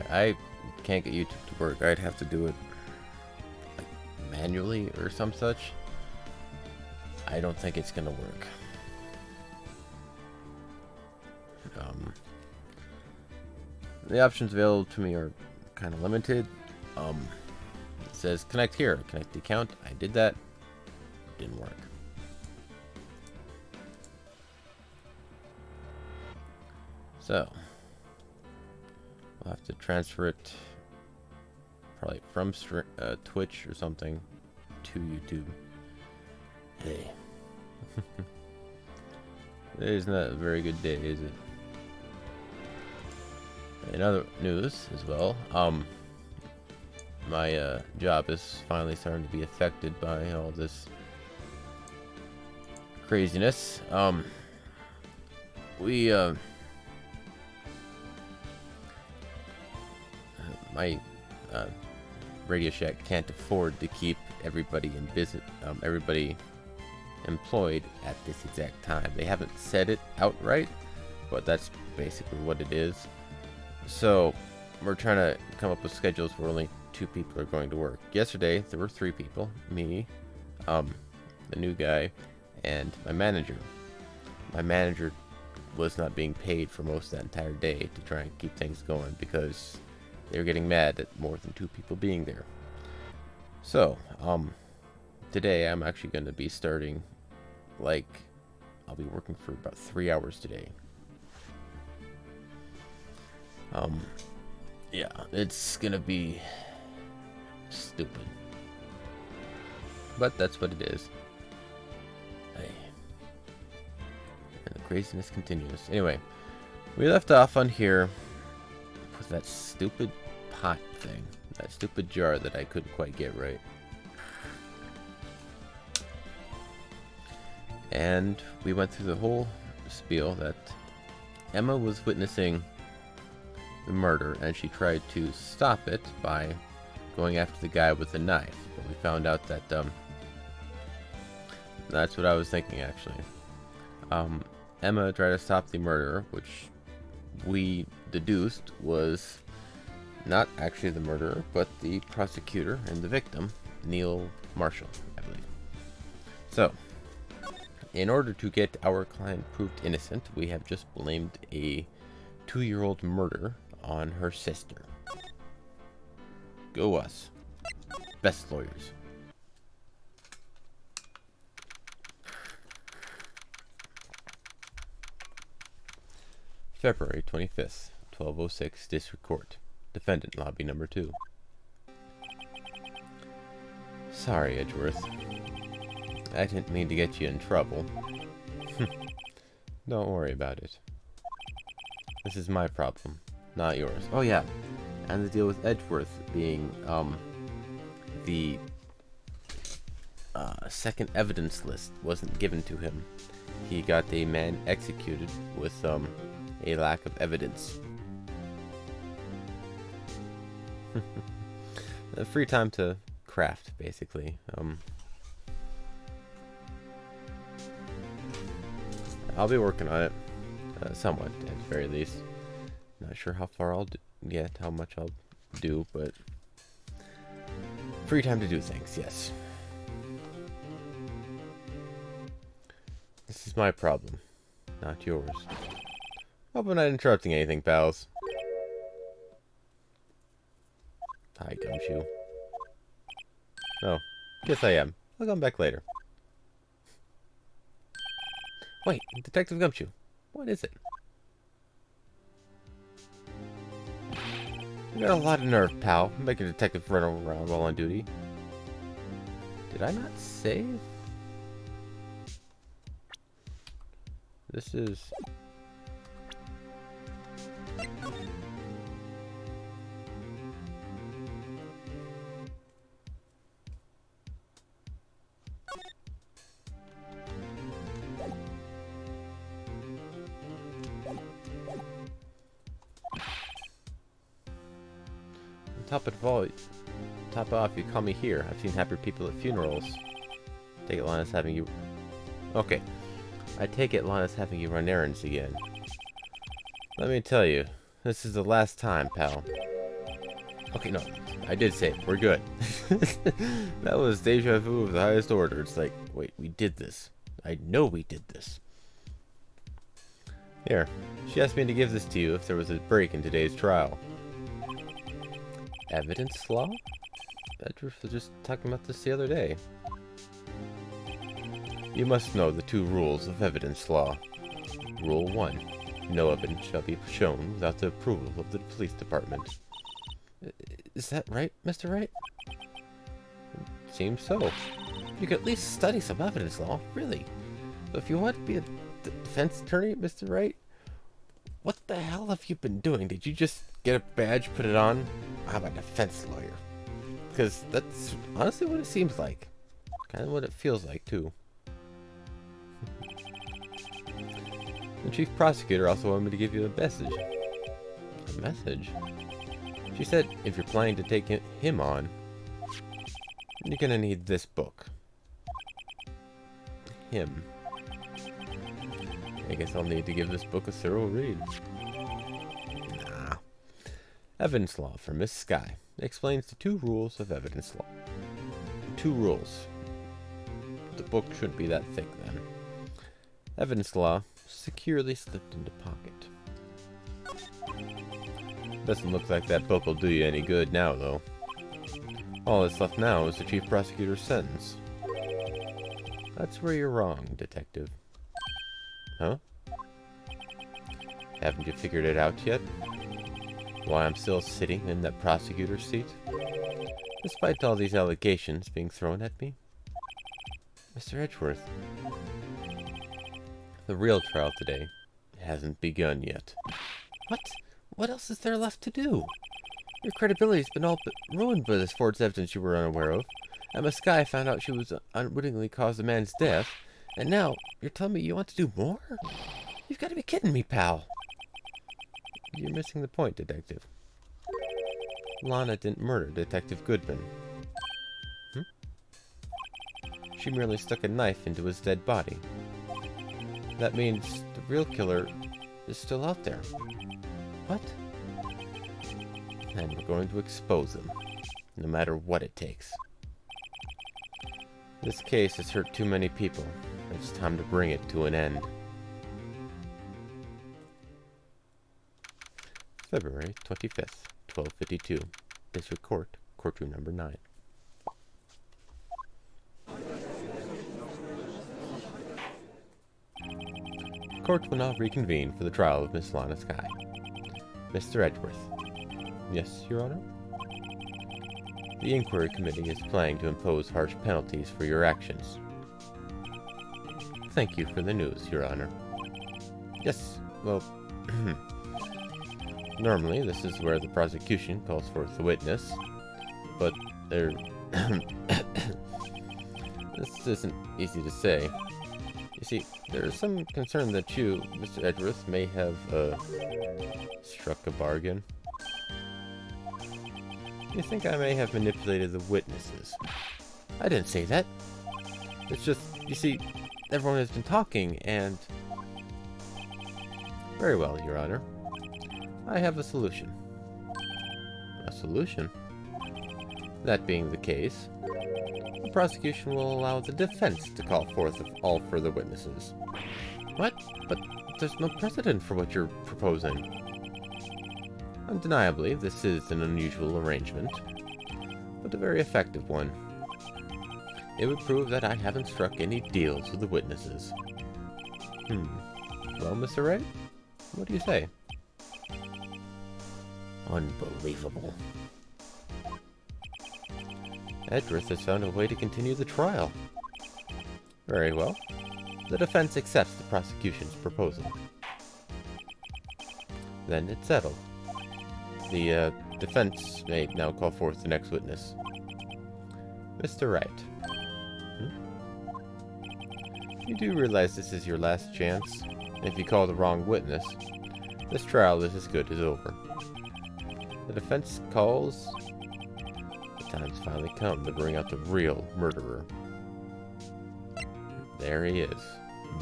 I can't get YouTube to work. I'd have to do it like manually or some such. I don't think it's gonna work. The options available to me are kind of limited. It says connect here, connect the account. I did that. Didn't work. So we'll have to transfer it probably from Twitch or something to YouTube. Hey. Today's not a very good day, is it? In other news as well, my job is finally starting to be affected by all this craziness. My Radio Shack can't afford to keep everybody in business, everybody employed at this exact time. They haven't said it outright, but that's basically what it is. So we're trying to come up with schedules where only 2 people are going to work. Yesterday there were 3 people: me, the new guy, and my manager. My manager was not being paid for most of that entire day to try and keep things going because they were getting mad at more than 2 people being there. So today I'm actually going to be starting, like, I'll be working for about 3 hours today. Yeah, it's gonna be stupid, but that's what it is. Hey. And the craziness continues. Anyway, we left off on here with that stupid pot thing, that stupid jar that I couldn't quite get right. And we went through the whole spiel that Emma was witnessing the murder, and she tried to stop it by going after the guy with the knife. But we found out that that's what I was thinking, actually. Emma tried to stop the murderer, which we deduced was not actually the murderer, but the prosecutor and the victim, Neil Marshall, I believe. So, in order to get our client proved innocent, we have just blamed a 2-year-old murder on her sister. Go us. Best lawyers. February 25th, 1206, District Court. Defendant, lobby number 2. Sorry, Edgeworth. I didn't mean to get you in trouble. Don't worry about it. This is my problem, not yours. Oh yeah, and the deal with Edgeworth being the second evidence list wasn't given to him. He got a man executed with a lack of evidence. Free time to craft, basically. I'll be working on it, somewhat, at the very least. Not sure how far I'll get, how much I'll do, but free time to do things, yes. This is my problem, not yours. Hope I'm not interrupting anything, pals. Hi, Gumshoe. Oh, yes I am. I'll come back later. Wait, Detective Gumshoe. What is it? You got a lot of nerve, pal. Make a detective run around while on duty. Did I not save? This is... Top off, you call me here. I've seen happier people at funerals. Take it Lana's having you... Okay. I take it Lana's having you run errands again. Let me tell you, this is the last time, pal. Okay, no, I did say it. We're good. That was deja vu of the highest order. It's like, wait, we did this. I know we did this. Here, she asked me to give this to you if there was a break in today's trial. Evidence law? Edward was just talking about this the other day. You must know the 2 rules of evidence law. Rule 1. No evidence shall be shown without the approval of the police department. Is that right, Mr. Wright? Seems so. You could at least study some evidence law, really. So if you want to be a defense attorney, Mr. Wright, what the hell have you been doing? Did you just get a badge, put it on? I'm a defense lawyer. Because that's honestly what it seems like. Kind of what it feels like, too. The chief prosecutor also wanted me to give you a message. A message? She said if you're planning to take him on, you're gonna need this book. Him. I guess I'll need to give this book a thorough read. Nah. Evidence law for Miss Sky explains the 2 rules of evidence law. 2 rules. The book shouldn't be that thick then. Evidence law securely slipped into pocket. Doesn't look like that book will do you any good now, though. All that's left now is the chief prosecutor's sentence. That's where you're wrong, detective. Huh? Haven't you figured it out yet? Why I'm still sitting in that prosecutor's seat? Despite all these allegations being thrown at me? Mr. Edgeworth, the real trial today hasn't begun yet. What? What else is there left to do? Your credibility's been all but ruined by this forged evidence you were unaware of. Emma Sky found out she was unwittingly caused a man's death, and now you're telling me you want to do more? You've got to be kidding me, pal. You're missing the point, Detective. Lana didn't murder Detective Goodman. She merely stuck a knife into his dead body. That means the real killer is still out there. What? And we're going to expose him, no matter what it takes. This case has hurt too many people. It's time to bring it to an end. February 25th, 12:52. District Court, Courtroom Number 9. Court will now reconvene for the trial of Miss Lana Sky. Mr. Edgeworth. Yes, Your Honor? The Inquiry Committee is planning to impose harsh penalties for your actions. Thank you for the news, Your Honor. Yes, well, normally this is where the prosecution calls forth the witness, but this isn't easy to say. You see, there is some concern that you, Mr. Edgeworth, may have, struck a bargain. You think I may have manipulated the witnesses? I didn't say that. It's just, you see, everyone has been talking, and... Very well, Your Honor. I have a solution. A solution? That being the case, the prosecution will allow the defense to call forth all further witnesses. What? But there's no precedent for what you're proposing. Undeniably, this is an unusual arrangement, but a very effective one. It would prove that I haven't struck any deals with the witnesses. Well, Mr. Wright, what do you say? Unbelievable. Edgeworth has found a way to continue the trial. Very well. The defense accepts the prosecution's proposal. Then it's settled. The defense may now call forth the next witness. Mr. Wright. You do realize this is your last chance? If you call the wrong witness, this trial is as good as over. The defense calls... The time's finally come to bring out the real murderer. There he is.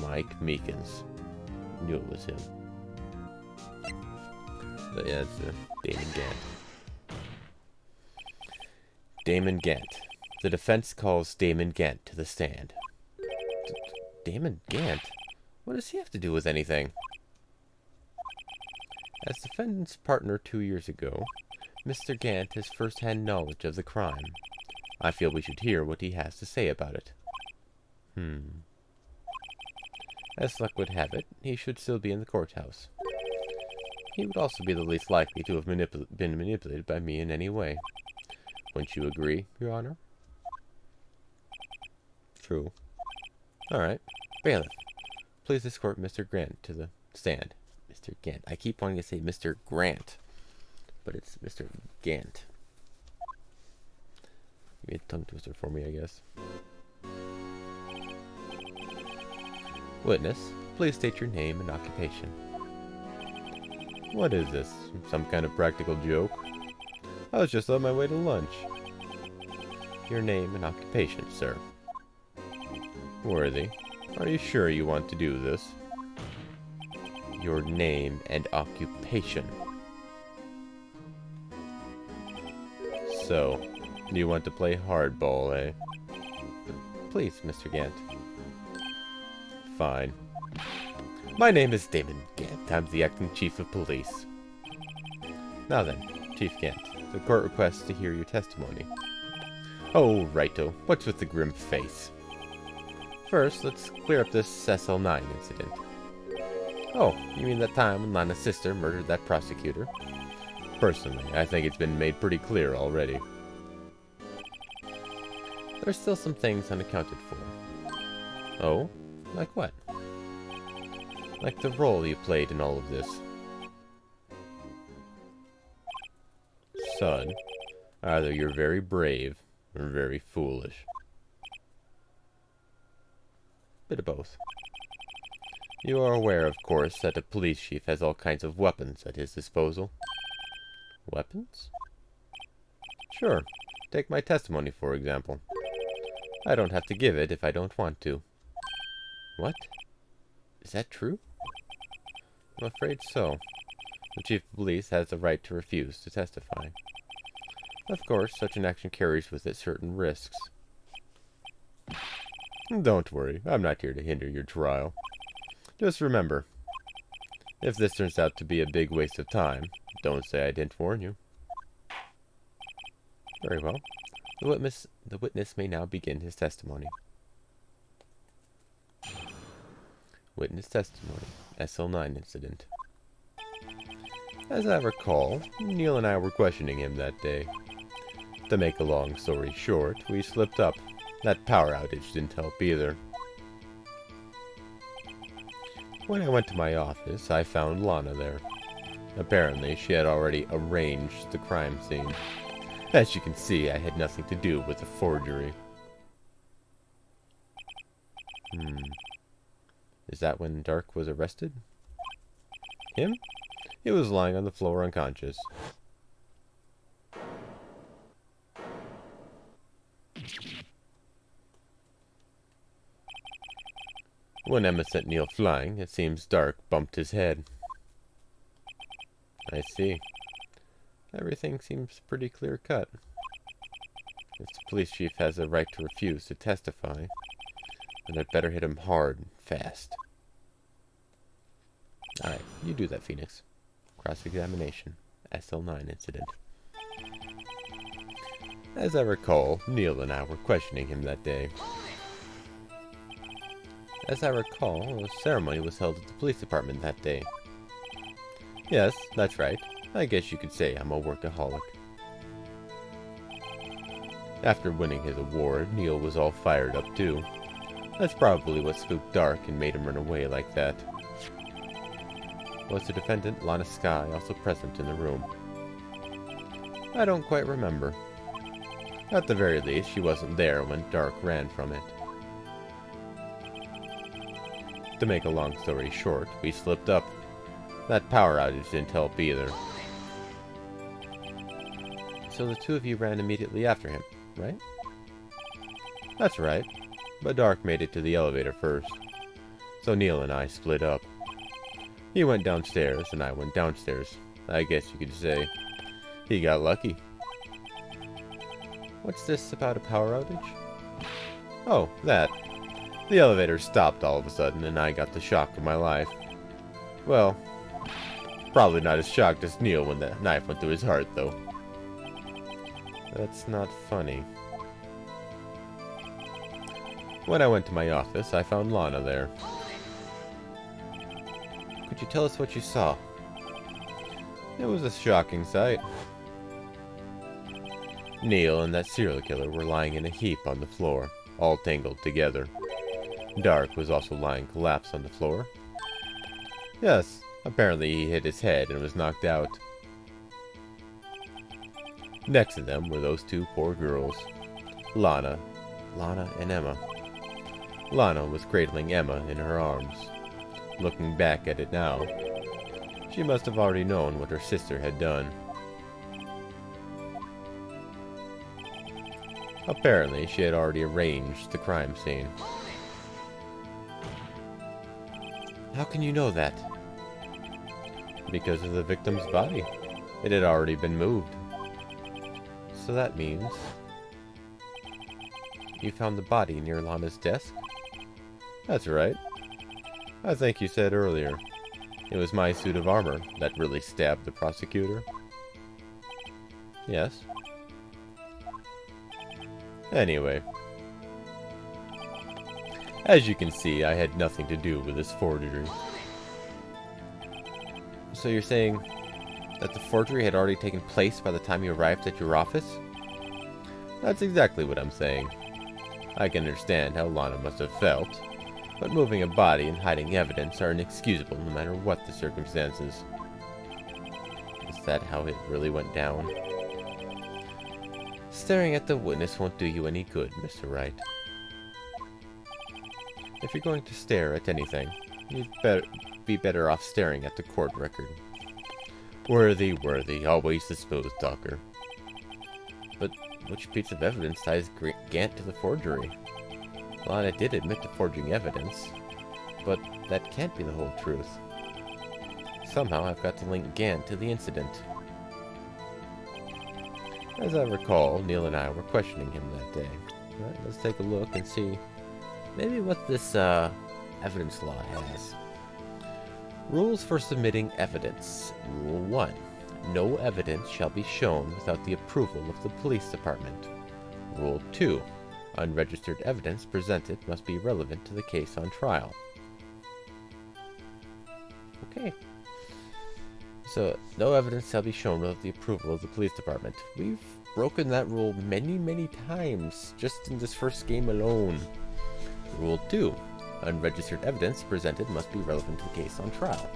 Mike Meekins. Knew it was him. But yeah, it's Damon Gant. Damon Gant. The defense calls Damon Gant to the stand. Damon Gant? What does he have to do with anything? As defendant's partner 2 years ago, Mr. Gant has first-hand knowledge of the crime. I feel we should hear what he has to say about it. As luck would have it, he should still be in the courthouse. He would also be the least likely to have been manipulated by me in any way. Wouldn't you agree, Your Honor? True. Alright. Bailiff, please escort Mr. Grant to the stand. Mr. Gant. I keep wanting to say Mr. Grant, but it's Mr. Gant. You made a tongue twister for me, I guess. Witness, please state your name and occupation. What is this? Some kind of practical joke? I was just on my way to lunch. Your name and occupation, sir. Worthy, are you sure you want to do this? Your name and occupation. So, you want to play hardball, eh? Please, Mr. Gant. Fine. My name is Damon Gant. I'm the acting chief of police. Now then, Chief Gant, the court requests to hear your testimony. Oh, righto. What's with the grim face? First, let's clear up this SL9 incident. Oh, you mean that time when Lana's sister murdered that prosecutor? Personally, I think it's been made pretty clear already. There's still some things unaccounted for. Oh? Like what? Like the role you played in all of this. Son, either you're very brave or very foolish. Bit of both. You are aware, of course, that a police chief has all kinds of weapons at his disposal. Weapons? Sure. Take my testimony, for example. I don't have to give it if I don't want to. What? Is that true? I'm afraid so. The chief of police has the right to refuse to testify. Of course, such an action carries with it certain risks. Don't worry, I'm not here to hinder your trial. Just remember, if this turns out to be a big waste of time, don't say I didn't warn you. Very well. The witness may now begin his testimony. Witness testimony. SL9 incident. As I recall, Neil and I were questioning him that day. To make a long story short, we slipped up. That power outage didn't help either. When I went to my office, I found Lana there. Apparently, she had already arranged the crime scene. As you can see, I had nothing to do with the forgery. Is that when Dark was arrested? Him? He was lying on the floor unconscious. When Emma sent Neil flying, it seems Dark bumped his head. I see. Everything seems pretty clear-cut. If the police chief has the right to refuse to testify, then I'd better hit him hard and fast. Alright, you do that, Phoenix. Cross-examination. SL9 incident. As I recall, Neil and I were questioning him that day. As I recall, a ceremony was held at the police department that day. Yes, that's right. I guess you could say I'm a workaholic. After winning his award, Neil was all fired up too. That's probably what spooked Dark and made him run away like that. Was the defendant, Lana Skye, also present in the room? I don't quite remember. At the very least, she wasn't there when Dark ran from it. To make a long story short, we slipped up. That power outage didn't help either. So the two of you ran immediately after him, right? That's right, but Dark made it to the elevator first. So Neil and I split up. He went downstairs and I went downstairs. I guess you could say he got lucky. What's this about a power outage? Oh, that. The elevator stopped all of a sudden, and I got the shock of my life. Well, probably not as shocked as Neil when the knife went through his heart, though. That's not funny. When I went to my office, I found Lana there. Could you tell us what you saw? It was a shocking sight. Neil and that serial killer were lying in a heap on the floor, all tangled together. Dark was also lying collapsed on the floor. Yes, apparently he hit his head and was knocked out. Next to them were those two poor girls, Lana and Emma. Lana was cradling Emma in her arms. Looking back at it now, she must have already known what her sister had done. Apparently, she had already arranged the crime scene. How can you know that? Because of the victim's body. It had already been moved. So that means you found the body near Lana's desk? That's right. I think you said earlier it was my suit of armor that really stabbed the prosecutor. Yes. Anyway, as you can see, I had nothing to do with this forgery. So you're saying that the forgery had already taken place by the time you arrived at your office? That's exactly what I'm saying. I can understand how Lana must have felt, but moving a body and hiding evidence are inexcusable no matter what the circumstances. Is that how it really went down? Staring at the witness won't do you any good, Mr. Wright. If you're going to stare at anything, you'd be better off staring at the court record. Worthy, always the smooth talker. But which piece of evidence ties Gant to the forgery? Lana did admit to forging evidence, but that can't be the whole truth. Somehow I've got to link Gant to the incident. As I recall, Neil and I were questioning him that day. Right, let's take a look and see maybe what this evidence law has. Rules for submitting evidence. Rule 1. No evidence shall be shown without the approval of the police department. Rule 2. Unregistered evidence presented must be relevant to the case on trial. Okay. So, no evidence shall be shown without the approval of the police department. We've broken that rule many, many times, just in this first game alone. Rule 2. Unregistered evidence presented must be relevant to the case on trial.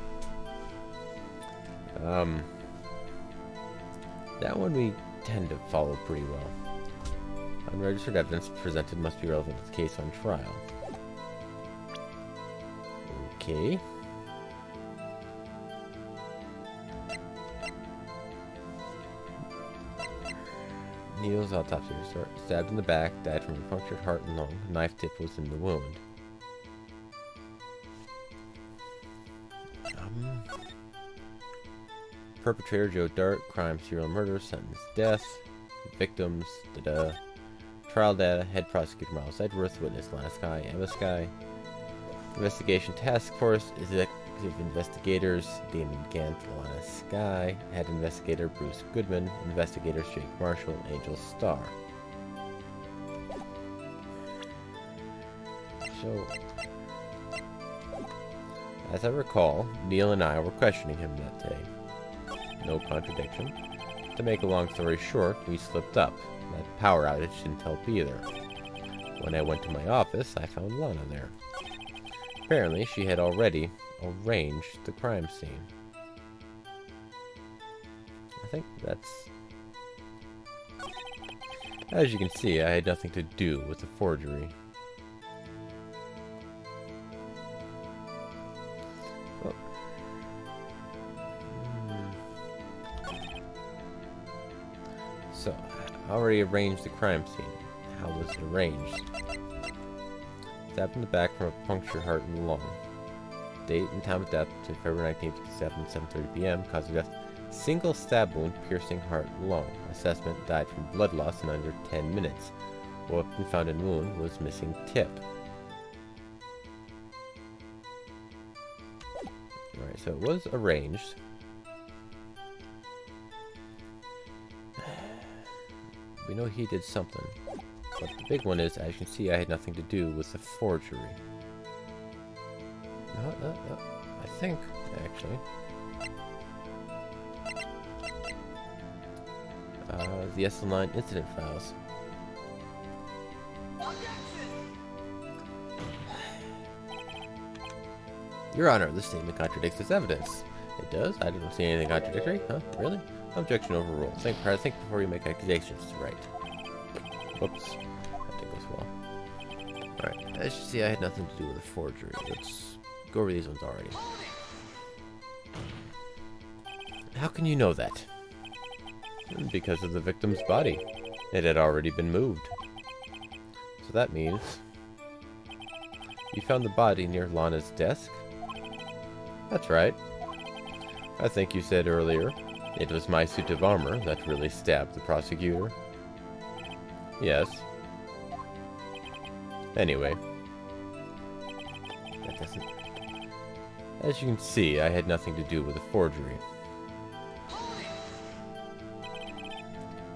That one we tend to follow pretty well. Unregistered evidence presented must be relevant to the case on trial. Okay. Neil's autopsy report. Stabbed in the back, died from a punctured heart and lung. A knife tip was in the wound. Perpetrator Joe Dart, crime, serial murder, sentence, death. Victims, Trial data, head prosecutor Miles Edgeworth, witness Lana Skye, Emma Skye. Investigation task force, executive investigators, Damon Gant, Lana Skye, head investigator Bruce Goodman, investigators Jake Marshall, Angel Starr. So, as I recall, Neil and I were questioning him that day. No contradiction. To make a long story short, we slipped up. That power outage didn't help either. When I went to my office, I found Lana there. Apparently, she had already arranged the crime scene. I think that's... As you can see, I had nothing to do with the forgery. Well, so, I already arranged the crime scene. How was it arranged? Stabbed in the back from a punctured heart and lung. Date and time of death to February 1957, 7:30 p.m. Cause of death, Single stab wound piercing heart lung. Assessment: died from blood loss in under 10 minutes. Weapon found in wound was missing tip. Alright, so it was arranged. We know he did something. But the big one is, as you can see, I had nothing to do with the forgery. No, I think, actually. The SL9 incident files. Your Honor, this statement contradicts this evidence. It does? I didn't see anything contradictory. Huh? Really? Objection overruled. Think before you make accusations. Right. Whoops. That didn't go well. Alright. As you see, I had nothing to do with the forgery. Let's go over these ones already. How can you know that? Because of the victim's body. It had already been moved. So that means you found the body near Lana's desk? That's right. I think you said earlier it was my suit of armor that really stabbed the prosecutor. Yes. Anyway. That doesn't... As you can see, I had nothing to do with the forgery.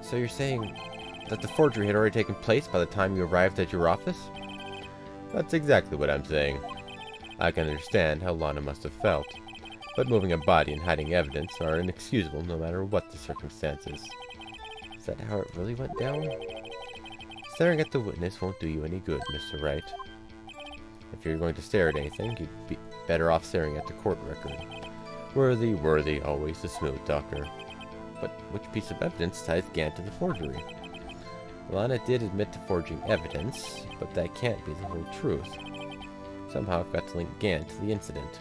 So you're saying that the forgery had already taken place by the time you arrived at your office? That's exactly what I'm saying. I can understand how Lana must have felt, but moving a body and hiding evidence are inexcusable no matter what the circumstances. Is that how it really went down? Staring at the witness won't do you any good, Mr. Wright. If you're going to stare at anything, you'd be better off staring at the court record. Worthy, always the smooth talker. But which piece of evidence ties Gant to the forgery? Lana did admit to forging evidence, but that can't be the whole truth. Somehow I've got to link Gant to the incident.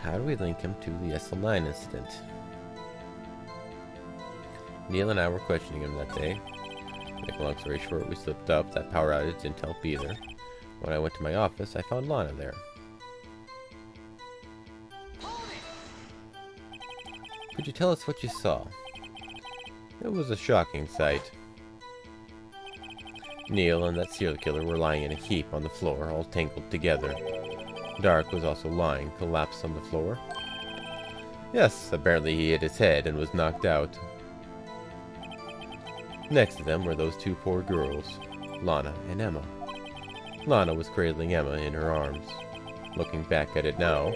How do we link him to the SL9 incident? Neil and I were questioning him that day. To make a long story short, we slipped up. That power outage didn't help either. When I went to my office, I found Lana there. Could you tell us what you saw? It was a shocking sight. Neil and that serial killer were lying in a heap on the floor, all tangled together. Dark was also lying, collapsed on the floor. Yes, apparently he hit his head and was knocked out. Next to them were those two poor girls, Lana and Emma. Lana was cradling Emma in her arms. Looking back at it now,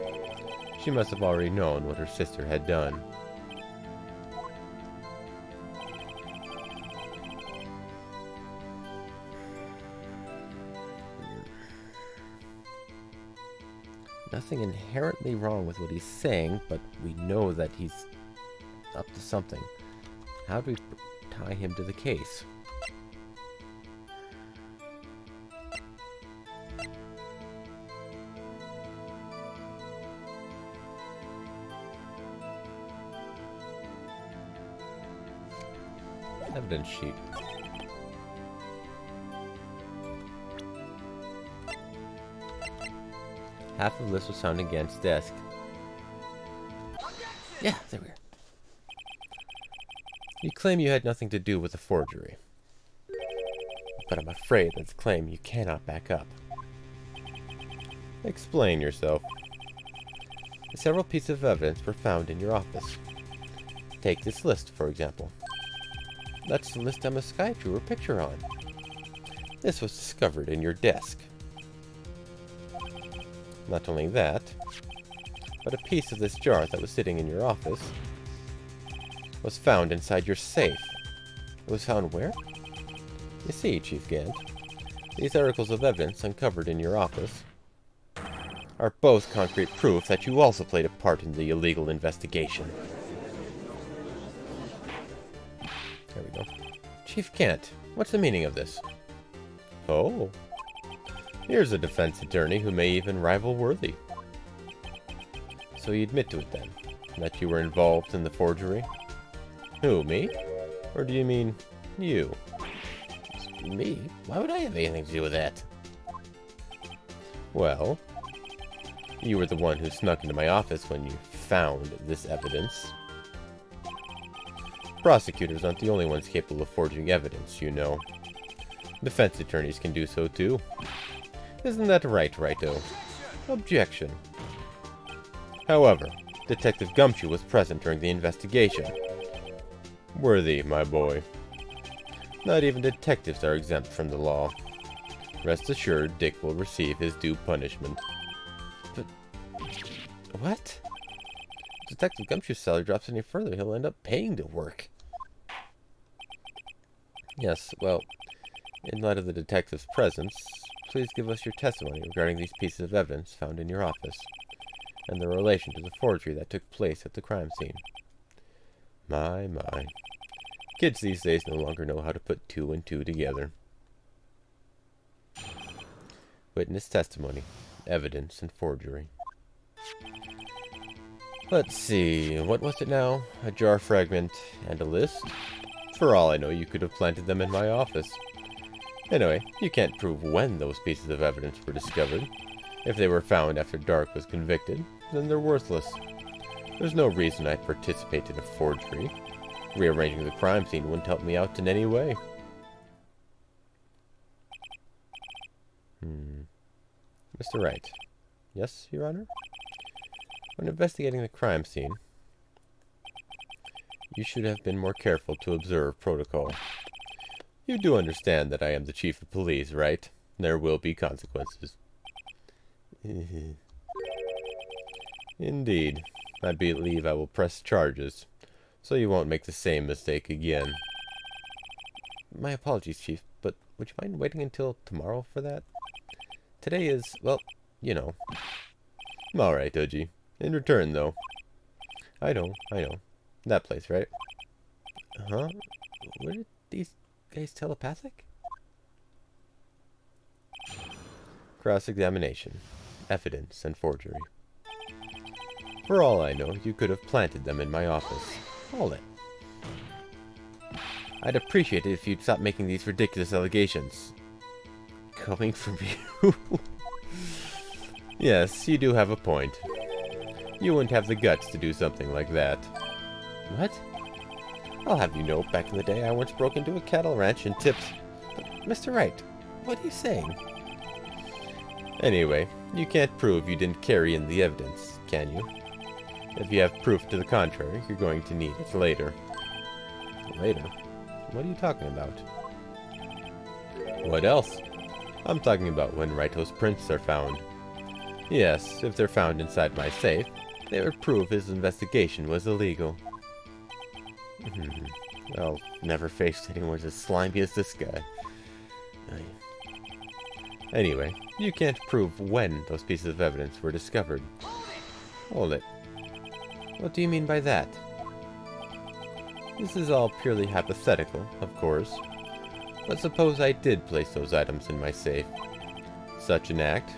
she must have already known what her sister had done. Nothing inherently wrong with what he's saying, but we know that he's up to something. How do we tie him to the case? Evidence sheet. Half of this was found in Gant's desk. Yeah, there we are. You claim you had nothing to do with the forgery. But I'm afraid that's a claim you cannot back up. Explain yourself. Several pieces of evidence were found in your office. Take this list, for example. That's the list Emma Sky drew her picture on. This was discovered in your desk. Not only that, but a piece of this jar that was sitting in your office was found inside your safe. It was found where? You see, Chief Gant, these articles of evidence uncovered in your office are both concrete proof that you also played a part in the illegal investigation. There we go. Chief Gant, what's the meaning of this? Oh. Here's a defense attorney who may even rival Worthy. So you admit to it then, that you were involved in the forgery? Who, me? Or do you mean you? Me? Why would I have anything to do with that? Well, You were the one who snuck into my office when you found this evidence. Prosecutors aren't the only ones capable of forging evidence, you know. Defense attorneys can do so too. Isn't that right, Righto? Objection. However, Detective Gumshoe was present during the investigation. Worthy, my boy. Not even detectives are exempt from the law. Rest assured, Dick will receive his due punishment. But... what? If Detective Gumshoe's salary drops any further, he'll end up paying to work. Yes, well, in light of the detective's presence, please give us your testimony regarding these pieces of evidence found in your office, and their relation to the forgery that took place at the crime scene. My. Kids these days no longer know how to put two and two together. Witness testimony, evidence, and forgery. Let's see, what was it now? A jar fragment and a list? For all I know, you could have planted them in my office. Anyway, you can't prove when those pieces of evidence were discovered. If they were found after Dark was convicted, then they're worthless. There's no reason I'd participate in a forgery. Rearranging the crime scene wouldn't help me out in any way. Mr. Wright. Yes, Your Honor? When investigating the crime scene, you should have been more careful to observe protocol. You do understand that I am the chief of police, right? There will be consequences. Indeed. I believe I will press charges, so you won't make the same mistake again. My apologies, Chief, but would you mind waiting until tomorrow for that? Today is, well, you know. Alright, Oji. In return, though. I know. That place, right? Huh? Were these guys telepathic? Cross-examination. Evidence and forgery. For all I know, you could have planted them in my office. Hold it. I'd appreciate it if you'd stop making these ridiculous allegations. Coming from you? Yes, you do have a point. You wouldn't have the guts to do something like that. What? I'll have you know, back in the day I once broke into a cattle ranch and tipped... But, Mr. Wright, what are you saying? Anyway, you can't prove you didn't carry in the evidence, can you? If you have proof to the contrary, you're going to need it later. Later? What are you talking about? What else? I'm talking about when Raito's prints are found. Yes, if they're found inside my safe, they would prove his investigation was illegal. I'll never face anyone as slimy as this guy. Anyway, you can't prove when those pieces of evidence were discovered. Hold it. What do you mean by that? This is all purely hypothetical, of course. But suppose I did place those items in my safe. Such an act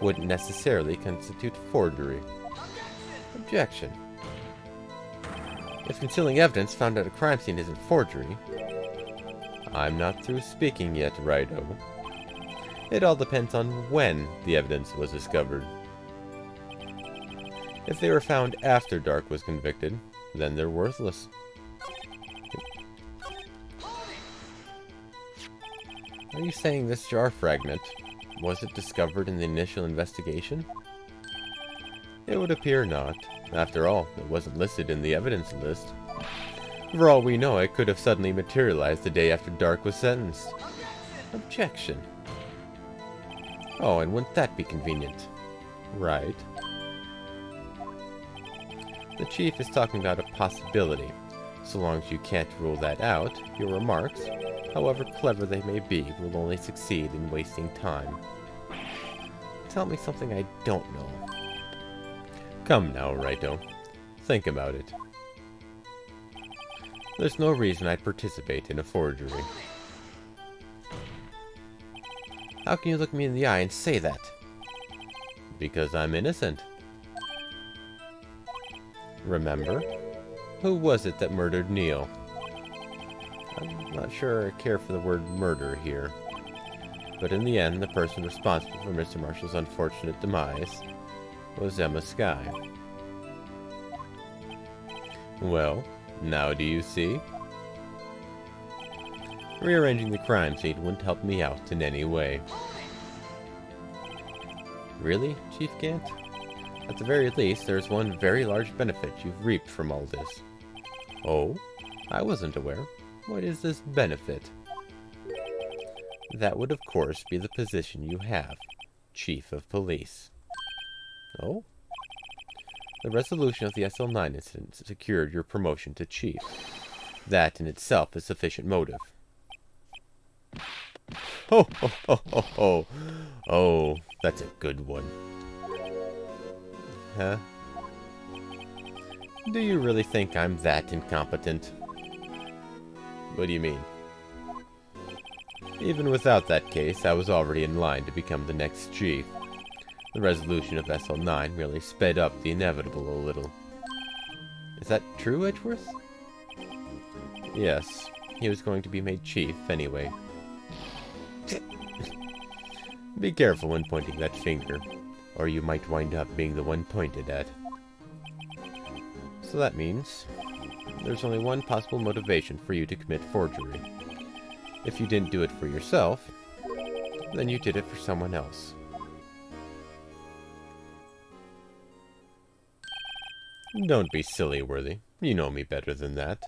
wouldn't necessarily constitute forgery. Objection. If concealing evidence found at a crime scene isn't forgery... I'm not through speaking yet, Righto. It all depends on when the evidence was discovered. If they were found after Dark was convicted, then they're worthless. Are you saying this jar fragment, was it discovered in the initial investigation? It would appear not. After all, it wasn't listed in the evidence list. For all we know, it could have suddenly materialized the day after Dark was sentenced. Objection. Oh, and wouldn't that be convenient? Right. The Chief is talking about a possibility. So long as you can't rule that out, your remarks, however clever they may be, will only succeed in wasting time. Tell me something I don't know. Come now, Righto. Think about it. There's no reason I'd participate in a forgery. How can you look me in the eye and say that? Because I'm innocent. Remember? Who was it that murdered Neil? I'm not sure I care for the word murder here. But in the end, the person responsible for Mr. Marshall's unfortunate demise was Emma Skye. Well, now do you see? Rearranging the crime scene wouldn't help me out in any way. Really, Chief Gant? At the very least, there's one very large benefit you've reaped from all this. Oh? I wasn't aware. What is this benefit? That would, of course, be the position you have, Chief of Police. Oh? The resolution of the SL9 incident secured your promotion to Chief. That in itself is sufficient motive. Ho ho ho ho ho! Oh, that's a good one. Huh? Do you really think I'm that incompetent? What do you mean? Even without that case, I was already in line to become the next chief. The resolution of SL9 merely sped up the inevitable a little. Is that true, Edgeworth? Yes, he was going to be made chief anyway. Be careful when pointing that finger, or you might wind up being the one pointed at. So that means there's only one possible motivation for you to commit forgery. If you didn't do it for yourself, then you did it for someone else. Don't be silly, Worthy. You know me better than that.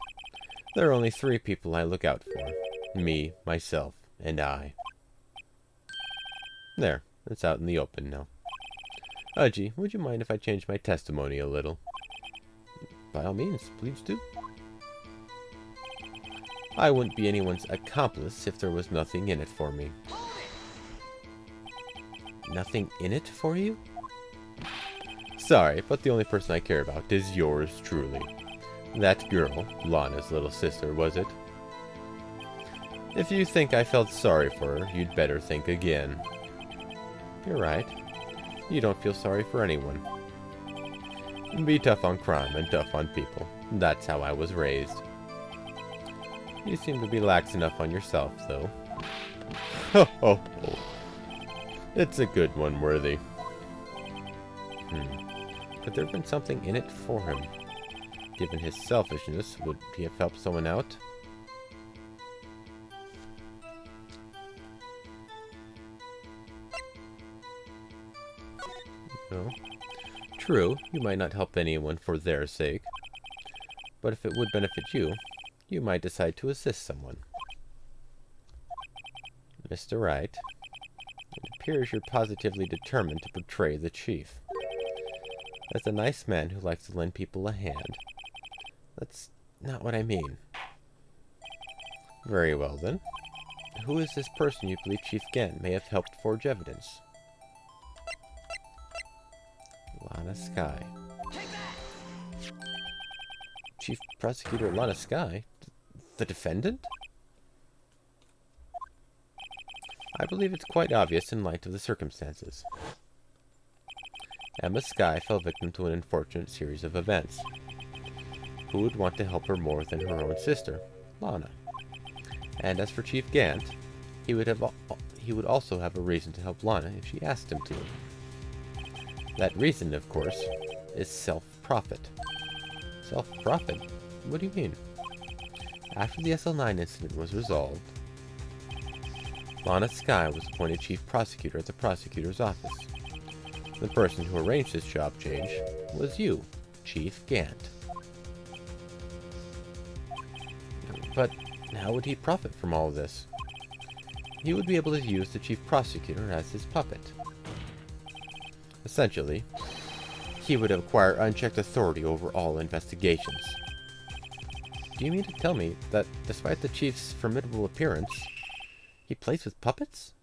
There are only 3 people I look out for. Me, myself, and I. There, it's out in the open now. Udgy, would you mind if I change my testimony a little? By all means, please do. I wouldn't be anyone's accomplice if there was nothing in it for me. Nothing in it for you? Sorry, but the only person I care about is yours truly. That girl, Lana's little sister, was it? If you think I felt sorry for her, you'd better think again. You're right. You don't feel sorry for anyone. Be tough on crime and tough on people. That's how I was raised. You seem to be lax enough on yourself, though. Ho ho ho. It's a good one, Worthy. Could there have been something in it for him? Given his selfishness, would he have helped someone out? No. True, you might not help anyone for their sake. But if it would benefit you, you might decide to assist someone. Mr. Wright, it appears you're positively determined to betray the chief. As a nice man who likes to lend people a hand. That's not what I mean. Very well, then. Who is this person you believe Chief Gant may have helped forge evidence? Lana Skye. Chief Prosecutor Lana Skye? The defendant? I believe it's quite obvious in light of the circumstances. Emma Skye fell victim to an unfortunate series of events. Who would want to help her more than her own sister, Lana? And as for Chief Gant, he would also have a reason to help Lana if she asked him to. That reason, of course, is self-profit. Self-profit? What do you mean? After the SL9 incident was resolved, Lana Skye was appointed chief prosecutor at the prosecutor's office. The person who arranged this job change was you, Chief Gant. But how would he profit from all this? He would be able to use the chief prosecutor as his puppet. Essentially, he would acquire unchecked authority over all investigations. Do you mean to tell me that, despite the chief's formidable appearance, he plays with puppets?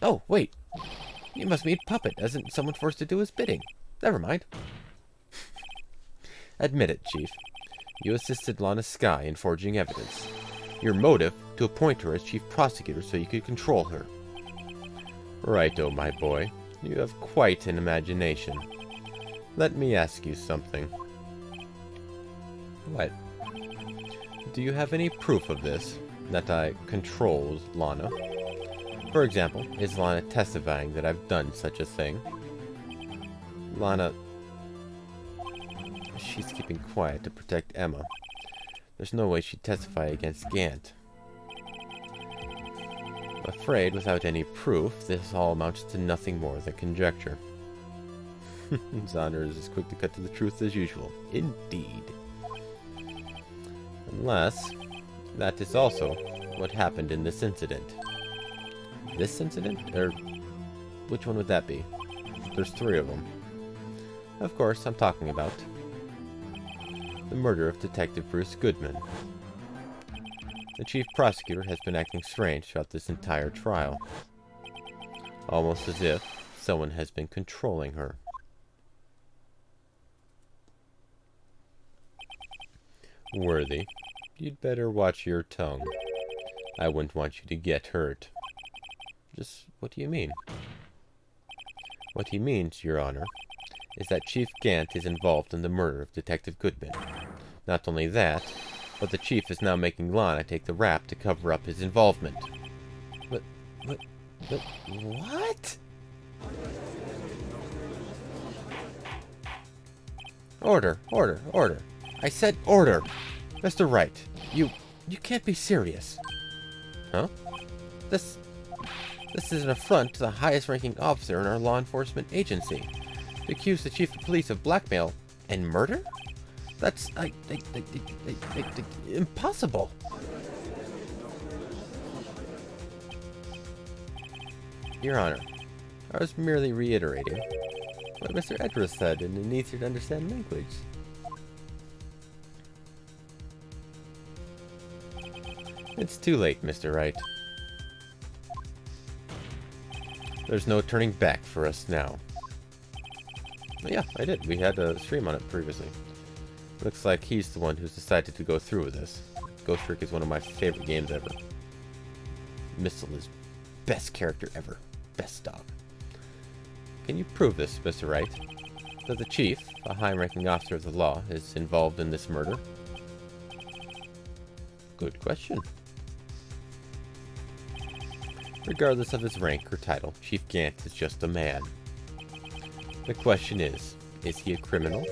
Oh, wait. You must mean puppet, as in someone forced to do his bidding. Never mind. Admit it, Chief. You assisted Lana Skye in forging evidence. Your motive, to appoint her as chief prosecutor so you could control her. Righto, my boy. You have quite an imagination. Let me ask you something. What? Do you have any proof of this? That I controlled Lana? For example, is Lana testifying that I've done such a thing? Lana... She's keeping quiet to protect Emma. There's no way she'd testify against Gant. I'm afraid, without any proof, this all amounts to nothing more than conjecture. Zahner is as quick to cut to the truth as usual. Indeed. Unless, that is also what happened in this incident. This incident? Or, which one would that be? There's 3 of them. Of course, I'm talking about the murder of Detective Bruce Goodman. The chief prosecutor has been acting strange throughout this entire trial. Almost as if someone has been controlling her. Worthy, you'd better watch your tongue. I wouldn't want you to get hurt. Just what do you mean? What he means, Your Honor, is that Chief Gant is involved in the murder of Detective Goodman. Not only that, but the chief is now making Lana take the rap to cover up his involvement. What? Order. I said order. Mr. Wright, you can't be serious. Huh? This is an affront to the highest ranking officer in our law enforcement agency. To accuse the chief of police of blackmail and murder? That's impossible. Your Honor, I was merely reiterating what Mr. Edwards said in an easier to understand language. It's too late, Mr. Wright. There's no turning back for us now. Yeah, I did. We had a stream on it previously. Looks like he's the one who's decided to go through with this. Ghost Trick is one of my favorite games ever. Missile is best character ever. Best dog. Can you prove this, Mr. Wright? That the chief, a high-ranking officer of the law, is involved in this murder? Good question. Regardless of his rank or title, Chief Gant is just a man. The question is he a criminal?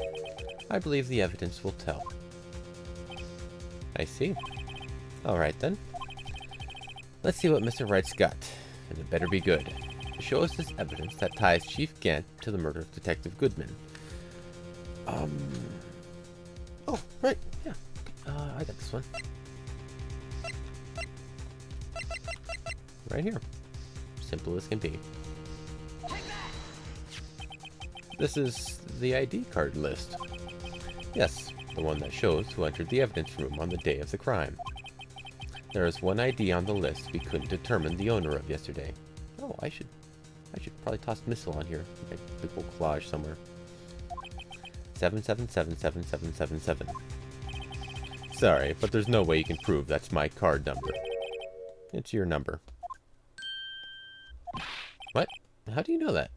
I believe the evidence will tell. I see. Alright then. Let's see what Mr. Wright's got, and it better be good. Show us this evidence that ties Chief Gant to the murder of Detective Goodman. Oh, right, yeah. I got this one. Right here. Simple as can be. This is the ID card list. Yes, the one that shows who entered the evidence room on the day of the crime. There is one ID on the list we couldn't determine the owner of yesterday. Oh, I should probably toss Missile on here. Make a big old collage somewhere. 7777777. Sorry, but there's no way you can prove that's my card number. It's your number. What? How do you know that?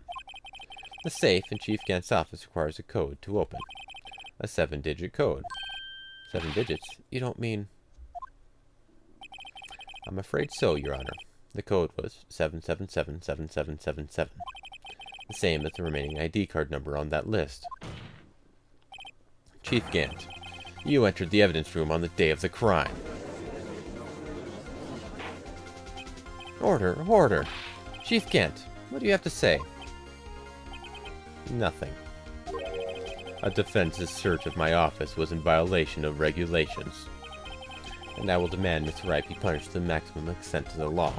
The safe in Chief Gant's office requires a code to open. A 7-digit code. 7 digits? You don't mean... I'm afraid so, Your Honor. The code was 7777777. The same as the remaining ID card number on that list. Chief Gant, you entered the evidence room on the day of the crime. Order, order. Chief Gant, what do you have to say? Nothing. A defense's search of my office was in violation of regulations, and I will demand Mr. Wright be punished to the maximum extent of the law.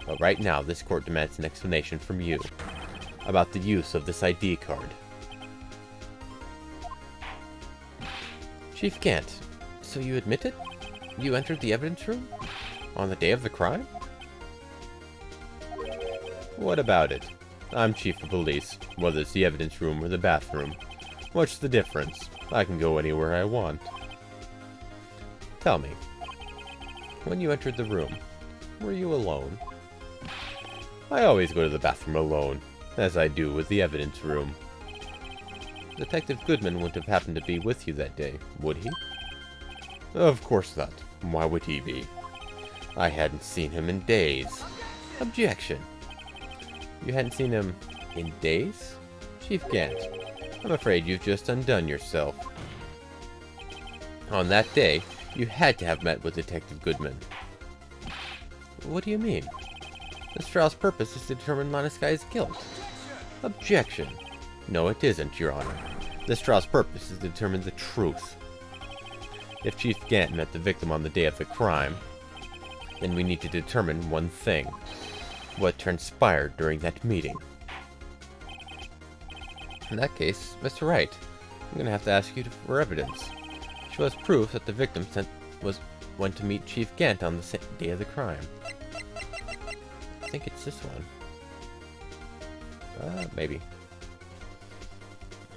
But right now, this court demands an explanation from you about the use of this ID card. Chief Gant, so you admit it? You entered the evidence room? On the day of the crime? What about it? I'm chief of police, whether it's the evidence room or the bathroom. What's the difference? I can go anywhere I want. Tell me, when you entered the room, were you alone? I always go to the bathroom alone, as I do with the evidence room. Detective Goodman wouldn't have happened to be with you that day, would he? Of course not. Why would he be? I hadn't seen him in days. Objection. You hadn't seen him in days? Chief Gant, I'm afraid you've just undone yourself. On that day, you had to have met with Detective Goodman. What do you mean? This trial's purpose is to determine Lana Sky's guilt. Objection. No, it isn't, Your Honor. This trial's purpose is to determine the truth. If Chief Gant met the victim on the day of the crime, then we need to determine one thing. What transpired during that meeting. In that case, Mr. Wright, I'm going to have to ask you for evidence. Show us proof that the victim went to meet Chief Gant on the same day of the crime. I think it's this one. Maybe.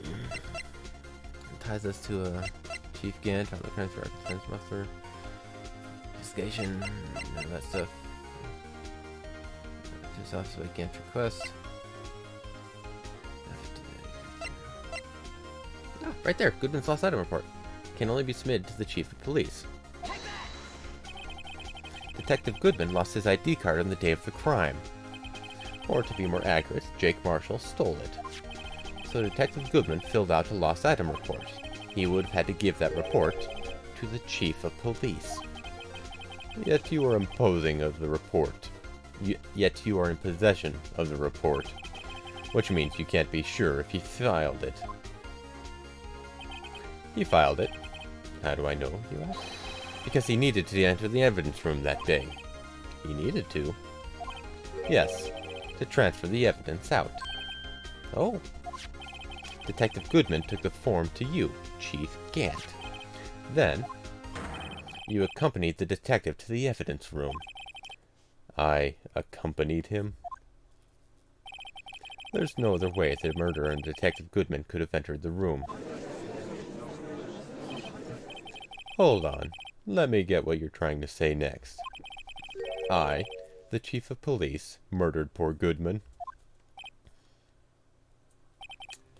It ties us to Chief Gant on the crime defense muster, investigation, and all that stuff. Just also a Gant request. Right there, Goodman's lost item report. Can only be submitted to the Chief of Police. Detective Goodman lost his ID card on the day of the crime. Or to be more accurate, Jake Marshall stole it. So Detective Goodman filled out a lost item report. He would have had to give that report to the Chief of Police. Yet you are imposing of the report. Yet you are in possession of the report. Which means you can't be sure if he filed it. He filed it. How do I know, you ask? Because he needed to enter the evidence room that day. He needed to? Yes, to transfer the evidence out. Oh. Detective Goodman took the form to you, Chief Gant. Then, you accompanied the detective to the evidence room. I accompanied him? There's no other way the murderer and Detective Goodman could have entered the room. Hold on. Let me get what you're trying to say next. I, the Chief of Police, murdered poor Goodman.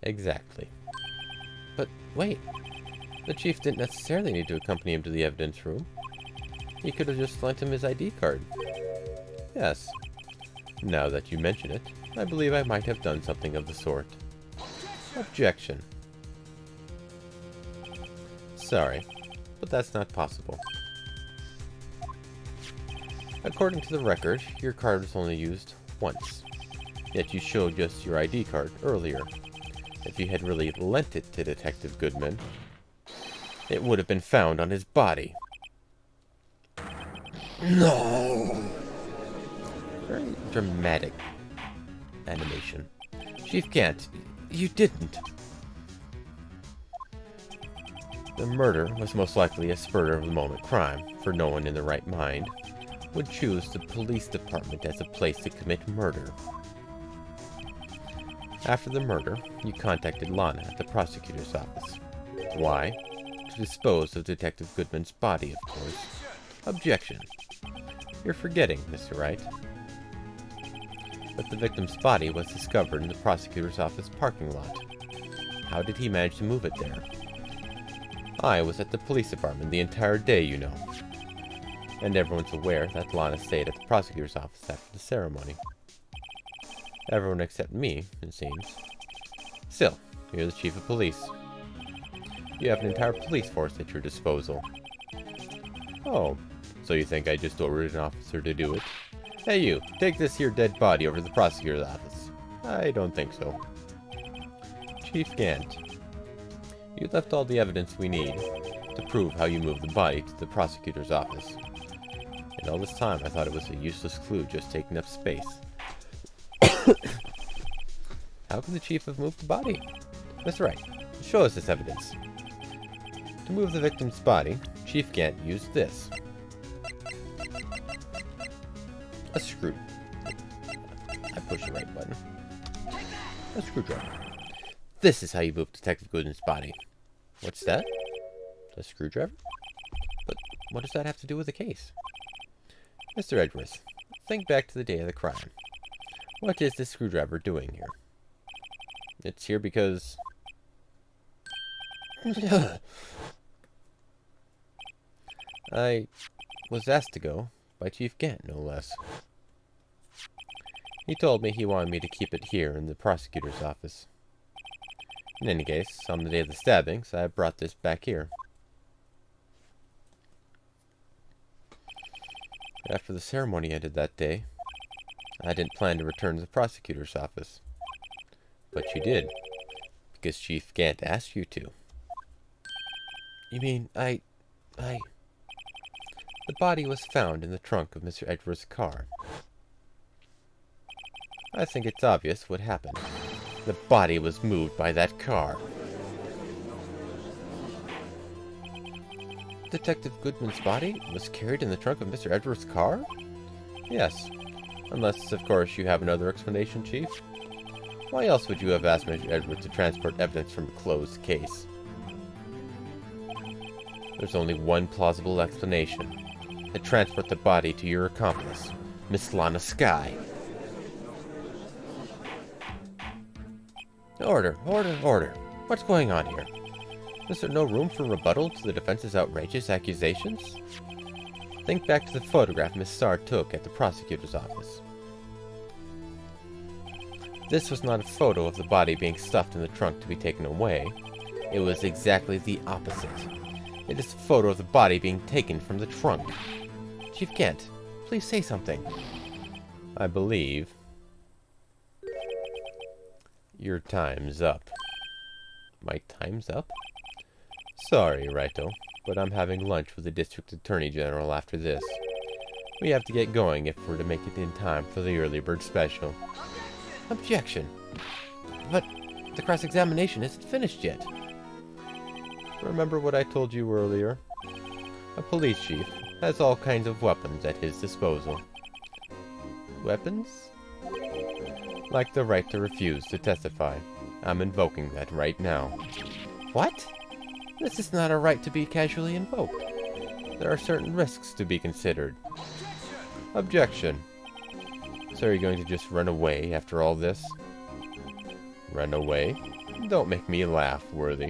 Exactly. But wait. The Chief didn't necessarily need to accompany him to the evidence room. He could have just lent him his ID card. Yes. Now that you mention it, I believe I might have done something of the sort. Objection. Sorry, but that's not possible. According to the record, your card was only used once. Yet you showed just your ID card earlier. If you had really lent it to Detective Goodman, it would have been found on his body. No! Very dramatic animation. Chief Gant, you didn't. The murder was most likely a spur-of-the-moment crime, for no one in their right mind would choose the police department as a place to commit murder. After the murder, you contacted Lana at the prosecutor's office. Why? To dispose of Detective Goodman's body, of course. Objection. You're forgetting, Mr. Wright, that the victim's body was discovered in the prosecutor's office parking lot. How did he manage to move it there? I was at the police department the entire day, you know. And everyone's aware that Lana stayed at the prosecutor's office after the ceremony. Everyone except me, it seems. Still, you're the Chief of Police. You have an entire police force at your disposal. Oh, so you think I just ordered an officer to do it? Hey you, take this here dead body over to the prosecutor's office. I don't think so. Chief Gant, you left all the evidence we need to prove how you moved the body to the prosecutor's office. And all this time I thought it was a useless clue just taking up space. How could the chief have moved the body? That's right. Show us this evidence. To move the victim's body, Chief Gant used this. A screw. I pushed the right button. A screwdriver. This is how you move Detective Goodman's body. What's that? A screwdriver? But what does that have to do with the case? Mr. Edgeworth, think back to the day of the crime. What is this screwdriver doing here? It's here because... I was asked to go by Chief Gant, no less. He told me he wanted me to keep it here in the prosecutor's office. In any case, on the day of the stabbings, I brought this back here. After the ceremony ended that day, I didn't plan to return to the prosecutor's office. But you did, because Chief Gant asked you to. You mean, The body was found in the trunk of Mr. Edwards' car. I think it's obvious what happened. The body was moved by that car. Detective Goodman's body was carried in the trunk of Mr. Edwards' car? Yes. Unless, of course, you have another explanation, Chief. Why else would you have asked Mr. Edwards to transport evidence from a closed case? There's only one plausible explanation. To transport the body to your accomplice, Miss Lana Skye. Order, order, order. What's going on here? Is there no room for rebuttal to the defense's outrageous accusations? Think back to the photograph Miss Starr took at the prosecutor's office. This was not a photo of the body being stuffed in the trunk to be taken away. It was exactly the opposite. It is a photo of the body being taken from the trunk. Chief Gant, please say something. I believe your time's up. My time's up? Sorry, Wrighto, but I'm having lunch with the District Attorney General after this. We have to get going if we're to make it in time for the early bird special. Objection! But the cross-examination isn't finished yet. Remember what I told you earlier? A police chief has all kinds of weapons at his disposal. Weapons? Like the right to refuse to testify. I'm invoking that right now. What? This is not a right to be casually invoked. There are certain risks to be considered. Objection. So are you going to just run away after all this? Run away? Don't make me laugh, Worthy.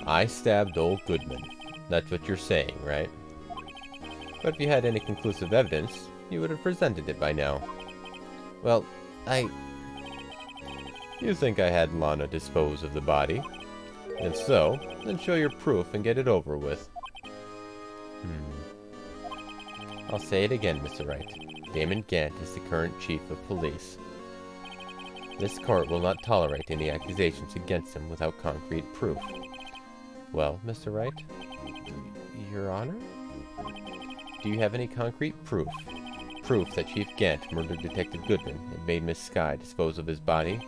I stabbed old Goodman. That's what you're saying, right? But if you had any conclusive evidence, you would have presented it by now. Well, You think I had Lana dispose of the body? If so, then show your proof and get it over with. I'll say it again, Mr. Wright. Damon Gant is the current chief of police. This court will not tolerate any accusations against him without concrete proof. Well, Mr. Wright? Your Honor? Do you have any concrete proof? Proof that Chief Gant murdered Detective Goodman and made Miss Skye dispose of his body?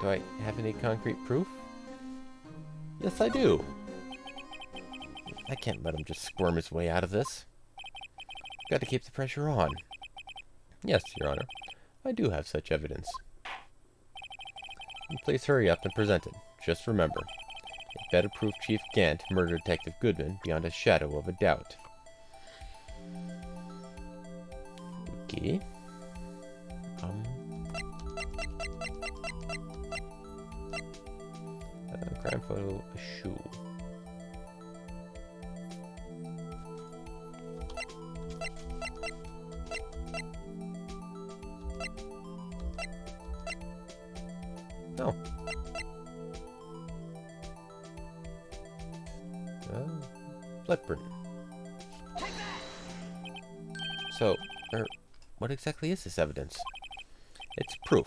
Do I have any concrete proof? Yes, I do. I can't let him just squirm his way out of this. Got to keep the pressure on. Yes, Your Honor. I do have such evidence. Please hurry up and present it. Just remember, it better prove Chief Gant murdered Detective Goodman beyond a shadow of a doubt. Okay. Crime photo, a shoe. Oh. Blood burn. So, what exactly is this evidence? It's proof,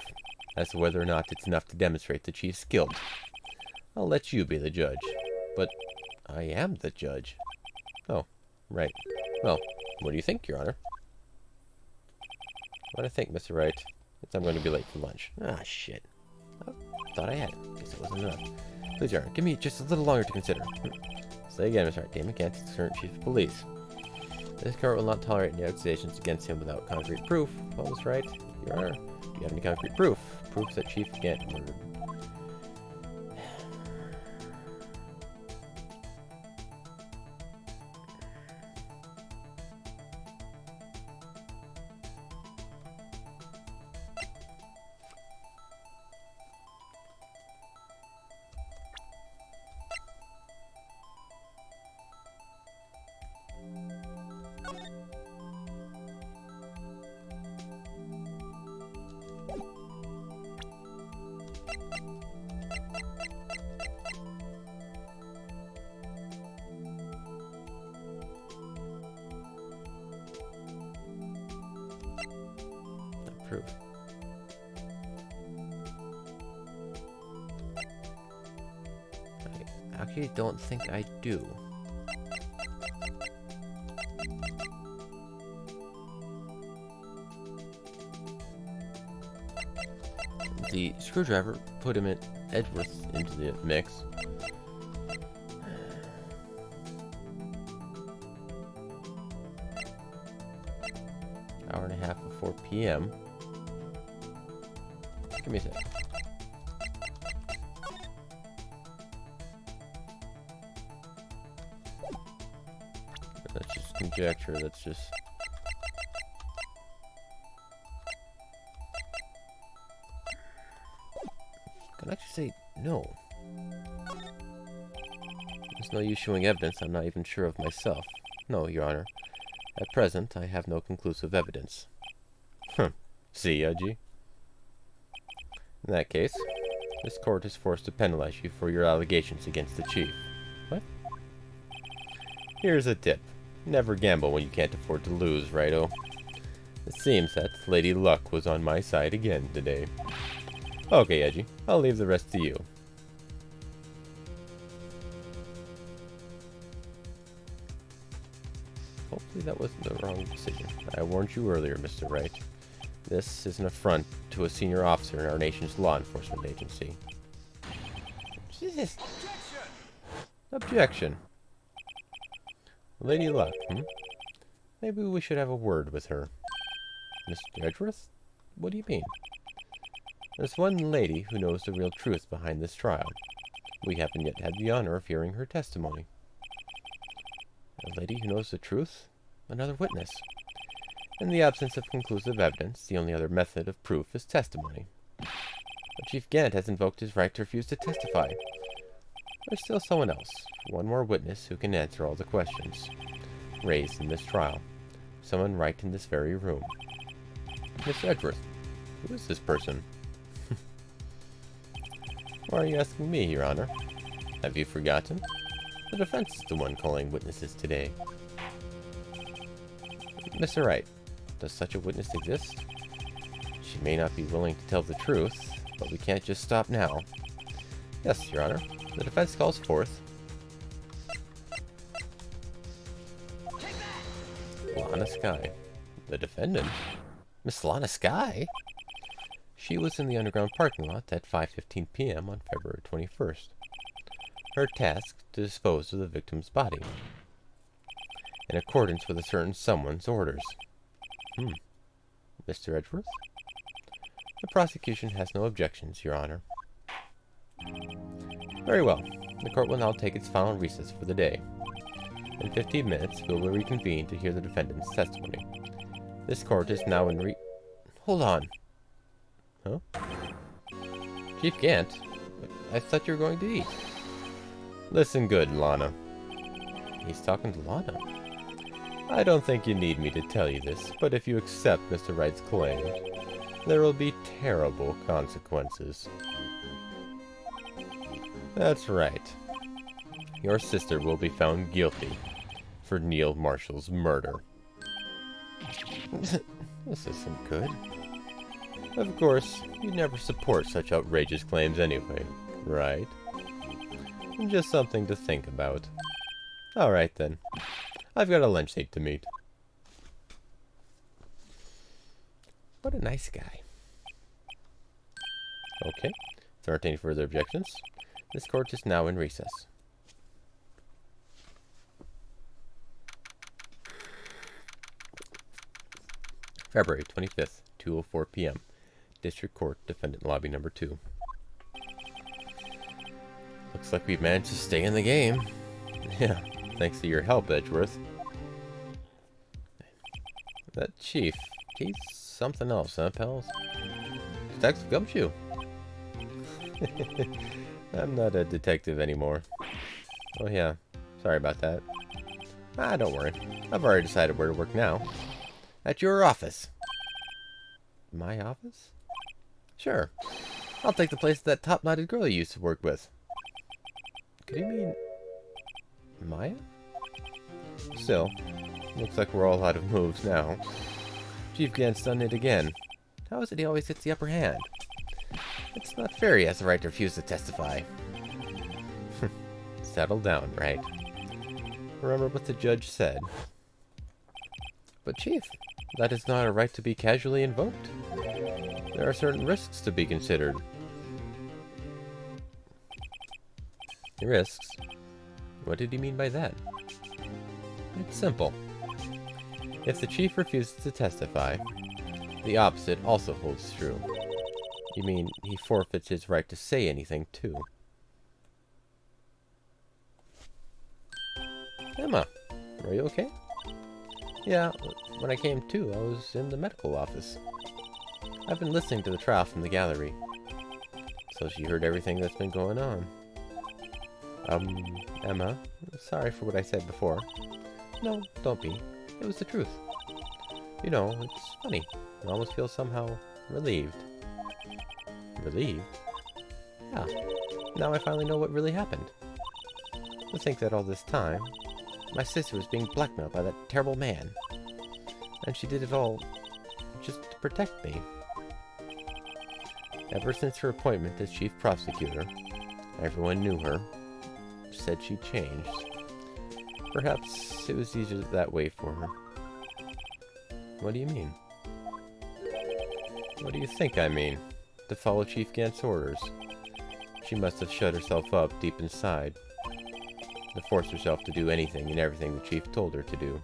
as to whether or not it's enough to demonstrate the chief's guilt. I'll let you be the judge. But I am the judge. Oh, right. Well, what do you think, Your Honor? What do I think, Mr. Wright? It's I'm going to be late for lunch. Ah, shit. I thought I had it. Guess it wasn't enough. Please, Your Honor, give me just a little longer to consider. Say again, Mr. Wright. Damon Gant is the current chief of police. This court will not tolerate any accusations against him without concrete proof. Well, Mr. Wright, Your Honor, do you have any concrete proof? Proof that Chief Gant murdered. proof. I actually don't think I do. The screwdriver put him at Edgeworth into the mix. Hour and a half before PM. Give me a sec. That's just conjecture, that's just... I can actually say no. There's no use showing evidence I'm not even sure of myself. No, Your Honor. At present, I have no conclusive evidence. See, G? In that case, this court is forced to penalize you for your allegations against the chief. What? Here's a tip. Never gamble when you can't afford to lose, righto? It seems that Lady Luck was on my side again today. Okay, Edgy. I'll leave the rest to you. Hopefully that wasn't the wrong decision. I warned you earlier, Mr. Wright. This is an affront to a senior officer in our nation's law enforcement agency. Jesus. Objection. Lady Luck, Maybe we should have a word with her. Mr. Edgeworth? What do you mean? There's one lady who knows the real truth behind this trial. We haven't yet had the honor of hearing her testimony. A lady who knows the truth? Another witness. In the absence of conclusive evidence, the only other method of proof is testimony. But Chief Gant has invoked his right to refuse to testify. There's still someone else, one more witness who can answer all the questions raised in this trial. Someone right in this very room. Mr. Edgeworth, who is this person? Why are you asking me, Your Honor? Have you forgotten? The defense is the one calling witnesses today. Mr. Wright, does such a witness exist? She may not be willing to tell the truth, but we can't just stop now. Yes, Your Honor. The defense calls forth Lana Skye. The defendant? Miss Lana Skye? She was in the underground parking lot at 5:15 p.m. on February 21st. Her task to dispose of the victim's body, in accordance with a certain someone's orders. Mr. Edgeworth? The prosecution has no objections, Your Honor. Very well. The court will now take its final recess for the day. In 15 minutes, we will reconvene to hear the defendant's testimony. This court is now in Hold on. Huh? Chief Gant? I thought you were going to eat. Listen good, Lana. He's talking to Lana. I don't think you need me to tell you this, but if you accept Mr. Wright's claim, there will be terrible consequences. That's right. Your sister will be found guilty for Neil Marshall's murder. This isn't good. Of course, you never support such outrageous claims anyway, right? Just something to think about. Alright then. I've got a lunch date to meet. What a nice guy. Okay. If there aren't any further objections, this court is now in recess. February 25th, 2:04 p.m. District Court, Defendant Lobby Number 2. Looks like we've managed to stay in the game. Yeah, thanks to your help, Edgeworth. That chief, he's something else, huh, pals? Detective Gumshoe. I'm not a detective anymore. Oh yeah, sorry about that. Don't worry. I've already decided where to work now. At your office. My office? Sure. I'll take the place of that top-knotted girl you used to work with. Could you mean Maya? Still, looks like we're all out of moves now. Chief Gant's done it again. How is it he always gets the upper hand? It's not fair he has the right to refuse to testify. Settle down, Wright. Remember what the judge said. But Chief, that is not a right to be casually invoked. There are certain risks to be considered. Risks? What did he mean by that? It's simple. If the Chief refuses to testify, the opposite also holds true. You mean he forfeits his right to say anything, too? Emma, are you okay? Yeah, when I came to, I was in the medical office. I've been listening to the trial from the gallery. So she heard everything that's been going on. Emma, sorry for what I said before. No, don't be. It was the truth. You know, it's funny. I almost feel somehow relieved. Relieved? Yeah. Now I finally know what really happened. To think that all this time, my sister was being blackmailed by that terrible man. And she did it all just to protect me. Ever since her appointment as chief prosecutor, everyone knew her, said she changed. Perhaps it was easier that way for her. What do you mean? What do you think I mean? To follow Chief Gant's orders. She must have shut herself up deep inside. To force herself to do anything and everything the Chief told her to do.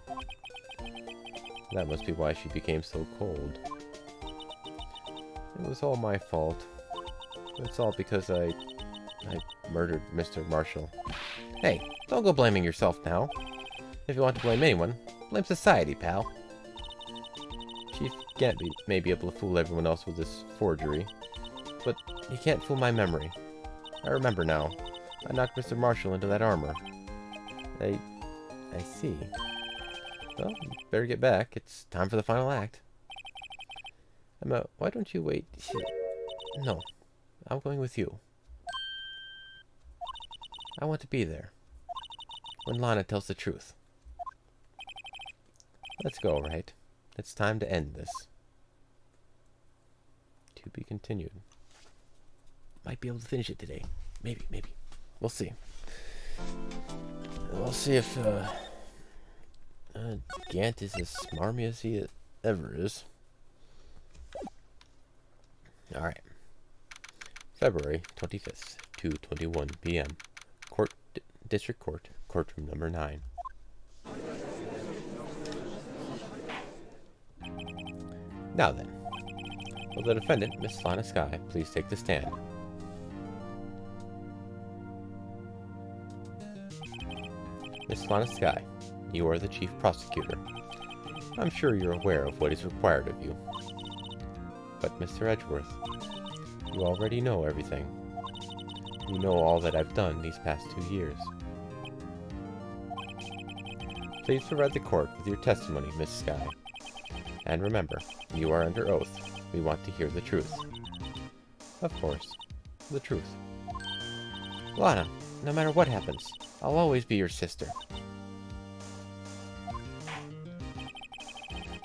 That must be why she became so cold. It was all my fault. It's all because I murdered Mr. Marshall. Hey, don't go blaming yourself now. If you want to blame anyone, blame society, pal. Chief Gant may be able to fool everyone else with this forgery, but he can't fool my memory. I remember now. I knocked Mr. Marshall into that armor. I see. Well, better get back. It's time for the final act. Emma, why don't you wait? No, I'm going with you. I want to be there. When Lana tells the truth. Let's go, Wright. It's time to end this. To be continued. Might be able to finish it today. Maybe. We'll see. We'll see if Gant is as smarmy as he ever is. Alright. February 25th, 2:21 p.m. District Court, courtroom number 9. Now then, will the defendant, Miss Lana Skye, please take the stand? Miss Lana Skye, you are the chief prosecutor. I'm sure you're aware of what is required of you. But, Mr. Edgeworth, you already know everything. You know all that I've done these past 2 years. Please provide the court with your testimony, Miss Skye. And remember, you are under oath. We want to hear the truth. Of course, the truth. Lana, no matter what happens, I'll always be your sister.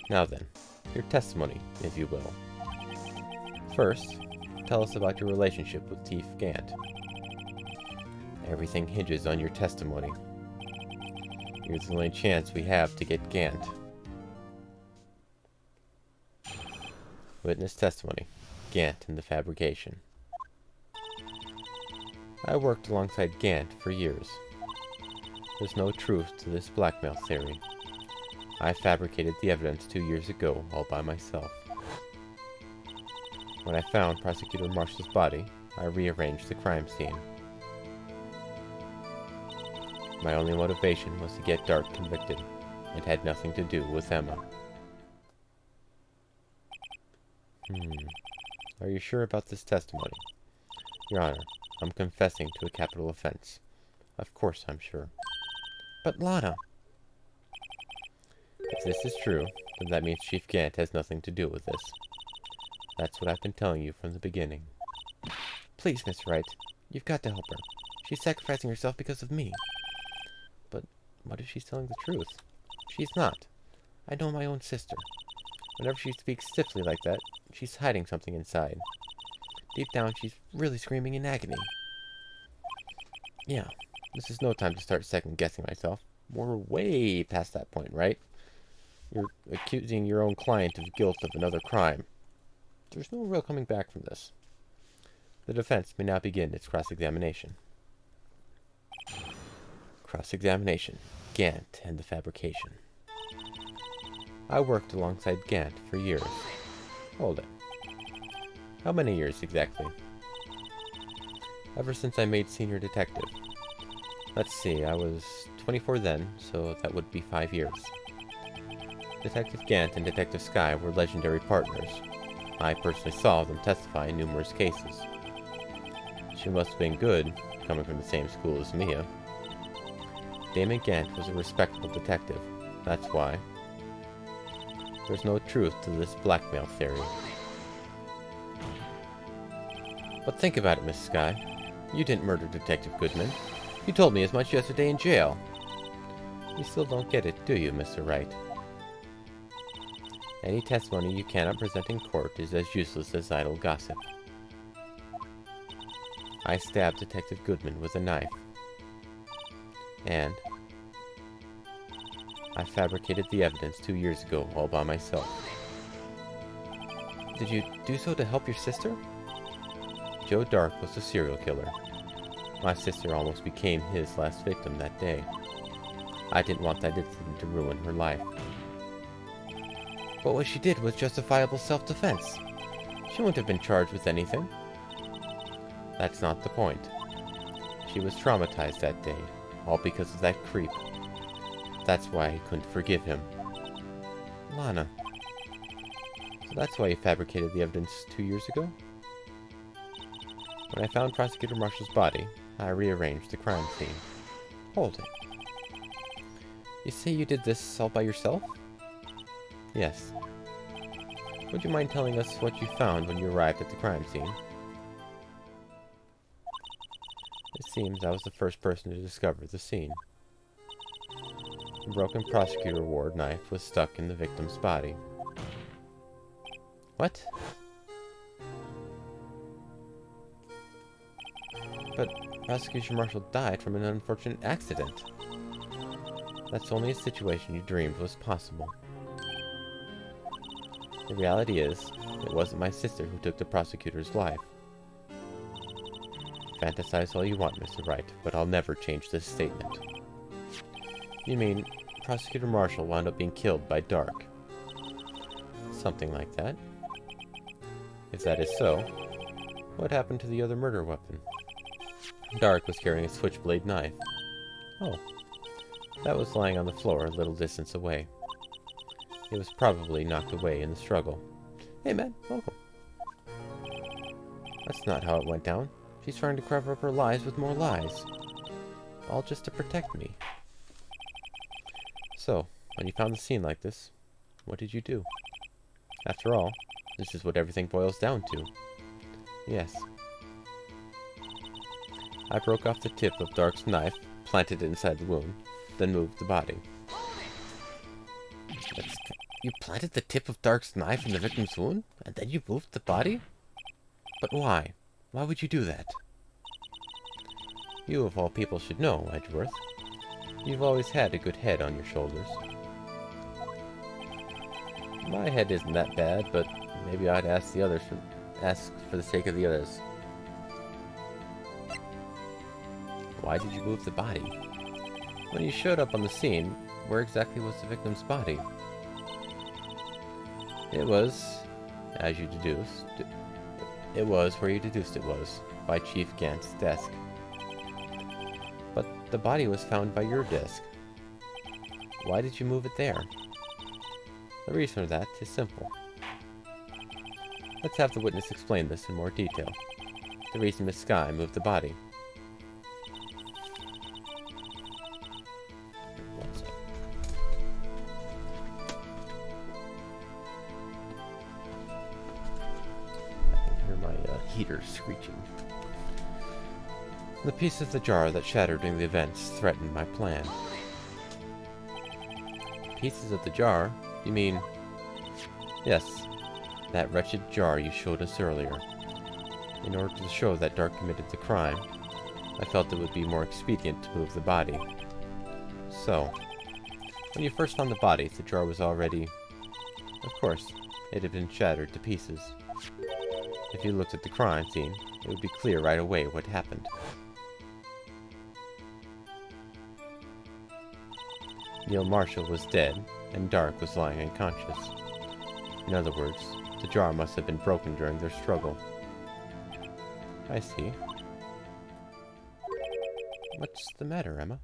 Now then, your testimony, if you will. First, tell us about your relationship with Chief Gant. Everything hinges on your testimony. You're the only chance we have to get Gant. Witness testimony. Gant and the fabrication. I worked alongside Gant for years. There's no truth to this blackmail theory. I fabricated the evidence 2 years ago all by myself. When I found Prosecutor Marshall's body, I rearranged the crime scene. My only motivation was to get Dart convicted. It had nothing to do with Emma. Are you sure about this testimony? Your Honor, I'm confessing to a capital offense. Of course I'm sure. But Lana! If this is true, then that means Chief Gant has nothing to do with this. That's what I've been telling you from the beginning. Please, Miss Wright, you've got to help her. She's sacrificing herself because of me. But what if she's telling the truth? She's not. I know my own sister. Whenever she speaks stiffly like that, she's hiding something inside. Deep down, she's really screaming in agony. Yeah, this is no time to start second-guessing myself. We're way past that point, right? You're accusing your own client of guilt of another crime. There's no real coming back from this. The defense may now begin its cross-examination. Cross-examination. Gant and the fabrication. I worked alongside Gant for years. Hold it. How many years exactly? Ever since I made senior detective. Let's see, I was 24 then, so that would be 5 years. Detective Gant and Detective Skye were legendary partners. I personally saw them testify in numerous cases. She must have been good, coming from the same school as Mia. Damon Gant was a respectable detective. That's why. There's no truth to this blackmail theory. But think about it, Miss Skye. You didn't murder Detective Goodman. You told me as much yesterday in jail. You still don't get it, do you, Mr. Wright? Any testimony you cannot present in court is as useless as idle gossip. I stabbed Detective Goodman with a knife. And I fabricated the evidence 2 years ago all by myself. Did you do so to help your sister? Joe Dark was a serial killer. My sister almost became his last victim that day. I didn't want that incident to ruin her life. But what she did was justifiable self-defense. She wouldn't have been charged with anything. That's not the point. She was traumatized that day, all because of that creep. That's why he couldn't forgive him. Lana. So that's why he fabricated the evidence 2 years ago? When I found Prosecutor Marshall's body, I rearranged the crime scene. Hold it. You say you did this all by yourself? Yes. Would you mind telling us what you found when you arrived at the crime scene? It seems I was the first person to discover the scene. A broken prosecutor award knife was stuck in the victim's body. What? But Prosecution Marshall died from an unfortunate accident. That's only a situation you dreamed was possible. The reality is, it wasn't my sister who took the prosecutor's life. Fantasize all you want, Mr. Wright, but I'll never change this statement. You mean, Prosecutor Marshall wound up being killed by Dark? Something like that. If that is so, what happened to the other murder weapon? Dark was carrying a switchblade knife. Oh, that was lying on the floor a little distance away. It was probably knocked away in the struggle. Hey man, welcome. That's not how it went down. She's trying to cover up her lies with more lies. All just to protect me. So, when you found the scene like this, what did you do? After all, this is what everything boils down to. Yes. I broke off the tip of Dark's knife, planted it inside the wound, then moved the body. You planted the tip of Dark's knife in the victim's wound, and then you moved the body? But why? Why would you do that? You of all people should know, Edgeworth. You've always had a good head on your shoulders. My head isn't that bad, but maybe I'd ask for the sake of the others. Why did you move the body? When you showed up on the scene, where exactly was the victim's body? It was, as you deduced, it was where you deduced it was, by Chief Gant's desk. But the body was found by your desk. Why did you move it there? The reason for that is simple. Let's have the witness explain this in more detail. The reason Miss Skye moved the body. Heater screeching. The piece of the jar that shattered during the events threatened my plan. Pieces of the jar? You mean... Yes, that wretched jar you showed us earlier. In order to show that Dark committed the crime, I felt it would be more expedient to move the body. So, when you first found the body, the jar was already... Of course, it had been shattered to pieces. If you looked at the crime scene, it would be clear right away what happened. Neil Marshall was dead, and Dark was lying unconscious. In other words, the jar must have been broken during their struggle. I see. What's the matter, Emma?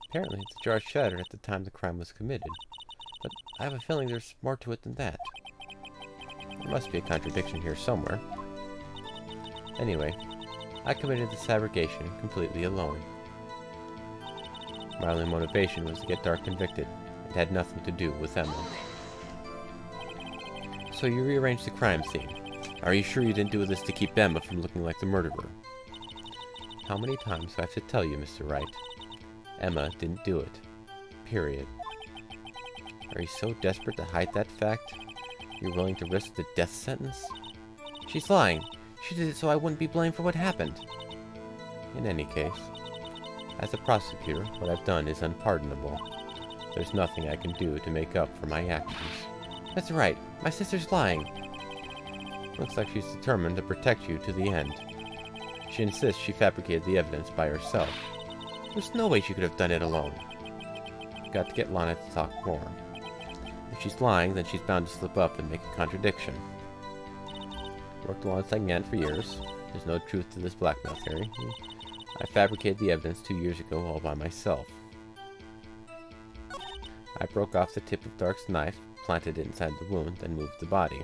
Apparently, the jar shattered at the time the crime was committed, but I have a feeling there's more to it than that. There must be a contradiction here somewhere. Anyway, I committed this abrogation completely alone. My only motivation was to get Dark convicted. It had nothing to do with Emma. So you rearranged the crime scene. Are you sure you didn't do this to keep Emma from looking like the murderer? How many times do I have to tell you, Mr. Wright? Emma didn't do it. Period. Are you so desperate to hide that fact? You're willing to risk the death sentence? She's lying. She did it so I wouldn't be blamed for what happened. In any case, as a prosecutor, what I've done is unpardonable. There's nothing I can do to make up for my actions. That's right. My sister's lying. Looks like she's determined to protect you to the end. She insists she fabricated the evidence by herself. There's no way she could have done it alone. I've got to get Lana to talk more. If she's lying, then she's bound to slip up and make a contradiction. Worked alongside Gant for years. There's no truth to this blackmail theory. I fabricated the evidence 2 years ago all by myself. I broke off the tip of Dark's knife, planted it inside the wound, then moved the body.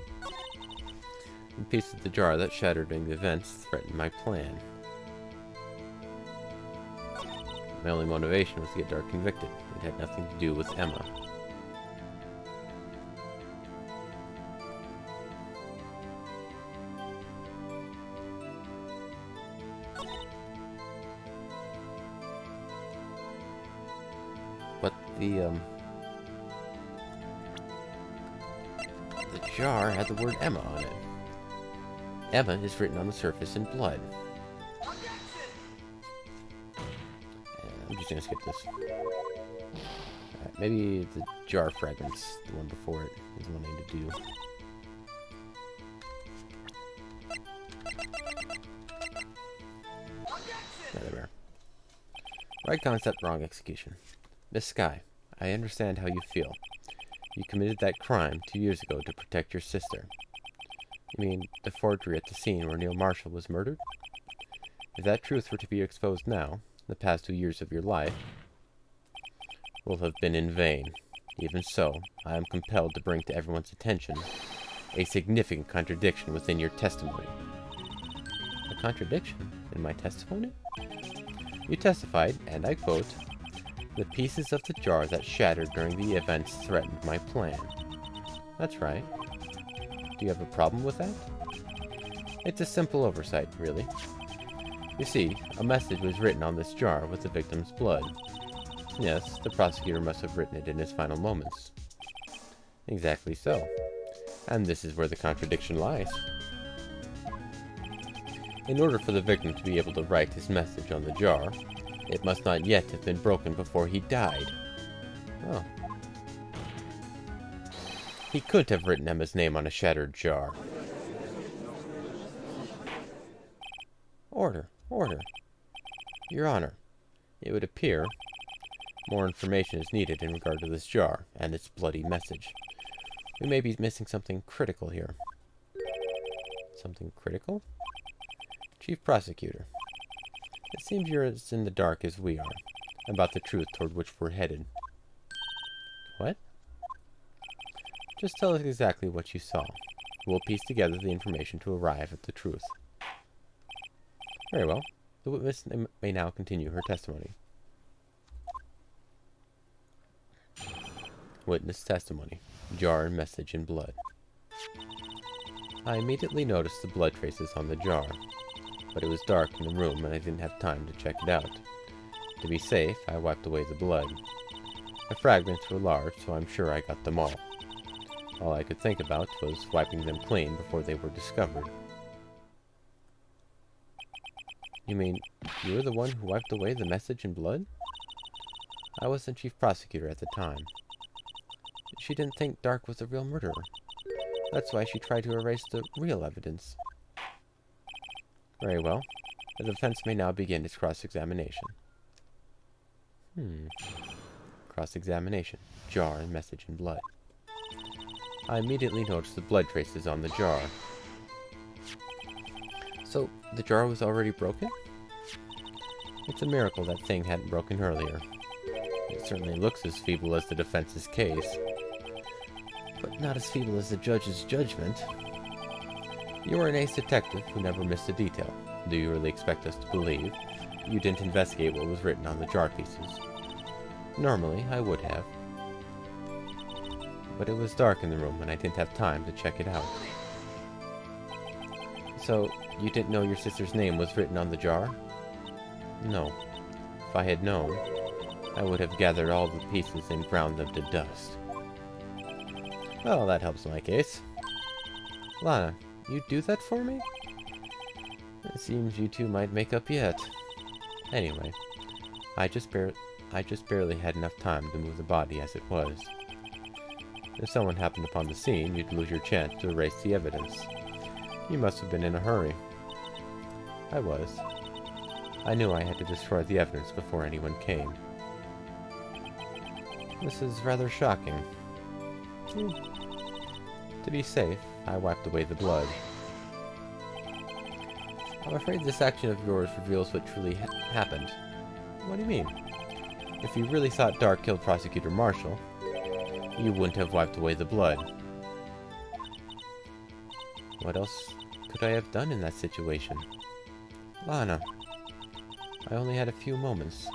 The piece of the jar that shattered during the events threatened my plan. My only motivation was to get Dark convicted. It had nothing to do with Emma. But the jar had the word Emma on it. Emma is written on the surface in blood. I'm just gonna skip this. Maybe the jar fragments, the one before it, is the one I need to do. There we are. Right concept, wrong execution. Miss Skye, I understand how you feel. You committed that crime 2 years ago to protect your sister. You mean the forgery at the scene where Neil Marshall was murdered? If that truth were to be exposed now, the past 2 years of your life will have been in vain. Even so, I am compelled to bring to everyone's attention a significant contradiction within your testimony. A contradiction in my testimony? You testified, and I quote, "The pieces of the jar that shattered during the events threatened my plan." That's right. Do you have a problem with that? It's a simple oversight, really. You see, a message was written on this jar with the victim's blood. Yes, the prosecutor must have written it in his final moments. Exactly so. And this is where the contradiction lies. In order for the victim to be able to write his message on the jar, it must not yet have been broken before he died. Oh. He couldn't have written Emma's name on a shattered jar. Order. Order. Your Honor, it would appear more information is needed in regard to this jar and its bloody message. We may be missing something critical here. Something critical? Chief Prosecutor, it seems you're as in the dark as we are about the truth toward which we're headed. What? Just tell us exactly what you saw. We'll piece together the information to arrive at the truth. Very well. The witness may now continue her testimony. Witness testimony. Jar and message in blood. I immediately noticed the blood traces on the jar, but it was dark in the room and I didn't have time to check it out. To be safe, I wiped away the blood. The fragments were large, so I'm sure I got them all. All I could think about was wiping them clean before they were discovered. You mean, you were the one who wiped away the message in blood? I wasn't chief prosecutor at the time. She didn't think Dark was the real murderer. That's why she tried to erase the real evidence. Very well. The defense may now begin its cross-examination. Cross-examination. Jar and message in blood. I immediately noticed the blood traces on the jar. So, the jar was already broken? It's a miracle that thing hadn't broken earlier. It certainly looks as feeble as the defense's case. But not as feeble as the judge's judgment. You were an ace detective who never missed a detail. Do you really expect us to believe you didn't investigate what was written on the jar pieces? Normally, I would have. But it was dark in the room and I didn't have time to check it out. So, you didn't know your sister's name was written on the jar? No. If I had known, I would have gathered all the pieces and ground them to dust. Well, that helps my case. Lana, you'd do that for me? It seems you two might make up yet. Anyway, I just barely had enough time to move the body as it was. If someone happened upon the scene, you'd lose your chance to erase the evidence. You must have been in a hurry. I was. I knew I had to destroy the evidence before anyone came. This is rather shocking. To be safe, I wiped away the blood. I'm afraid this action of yours reveals what truly happened. What do you mean? If you really thought Dark killed Prosecutor Marshall, you wouldn't have wiped away the blood. What else could I have done in that situation? Lana, I only had a few moments.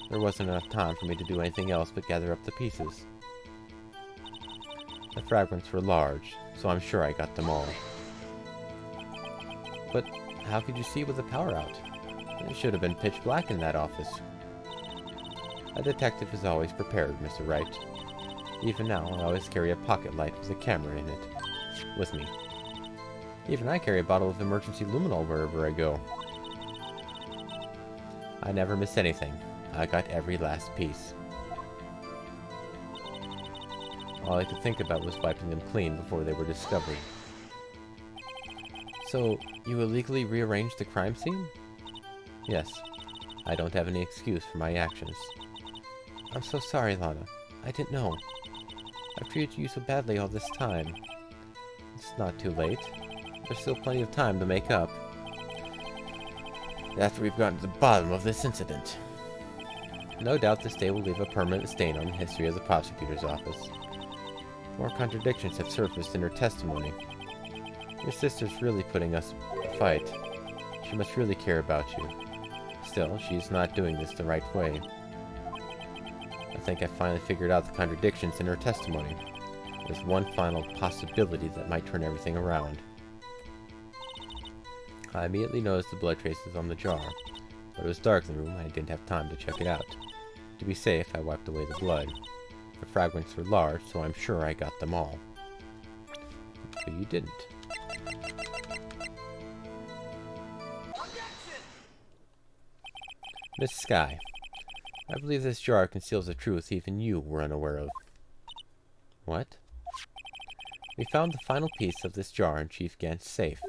There wasn't enough time for me to do anything else but gather up the pieces. The fragments were large, so I'm sure I got them all. But how could you see with the power out? It should have been pitch black in that office. A detective is always prepared, Mr. Wright. Even now, I always carry a pocket light with a camera in it with me. Even I carry a bottle of emergency luminol wherever I go. I never miss anything. I got every last piece. All I could think about was wiping them clean before they were discovered. So, you illegally rearranged the crime scene? Yes. I don't have any excuse for my actions. I'm so sorry, Lana. I didn't know. I've treated you so badly all this time. It's not too late. There's still plenty of time to make up. After we've gotten to the bottom of this incident. No doubt this day will leave a permanent stain on the history of the prosecutor's office. More contradictions have surfaced in her testimony. Your sister's really putting us a fight. She must really care about you. Still, she's not doing this the right way. I think I finally figured out the contradictions in her testimony. There's one final possibility that might turn everything around. I immediately noticed the blood traces on the jar, but it was dark in the room and I didn't have time to check it out. To be safe, I wiped away the blood. The fragments were large, so I'm sure I got them all. But you didn't. Miss Skye, I believe this jar conceals a truth even you were unaware of. What? We found the final piece of this jar in Chief Gant's safe.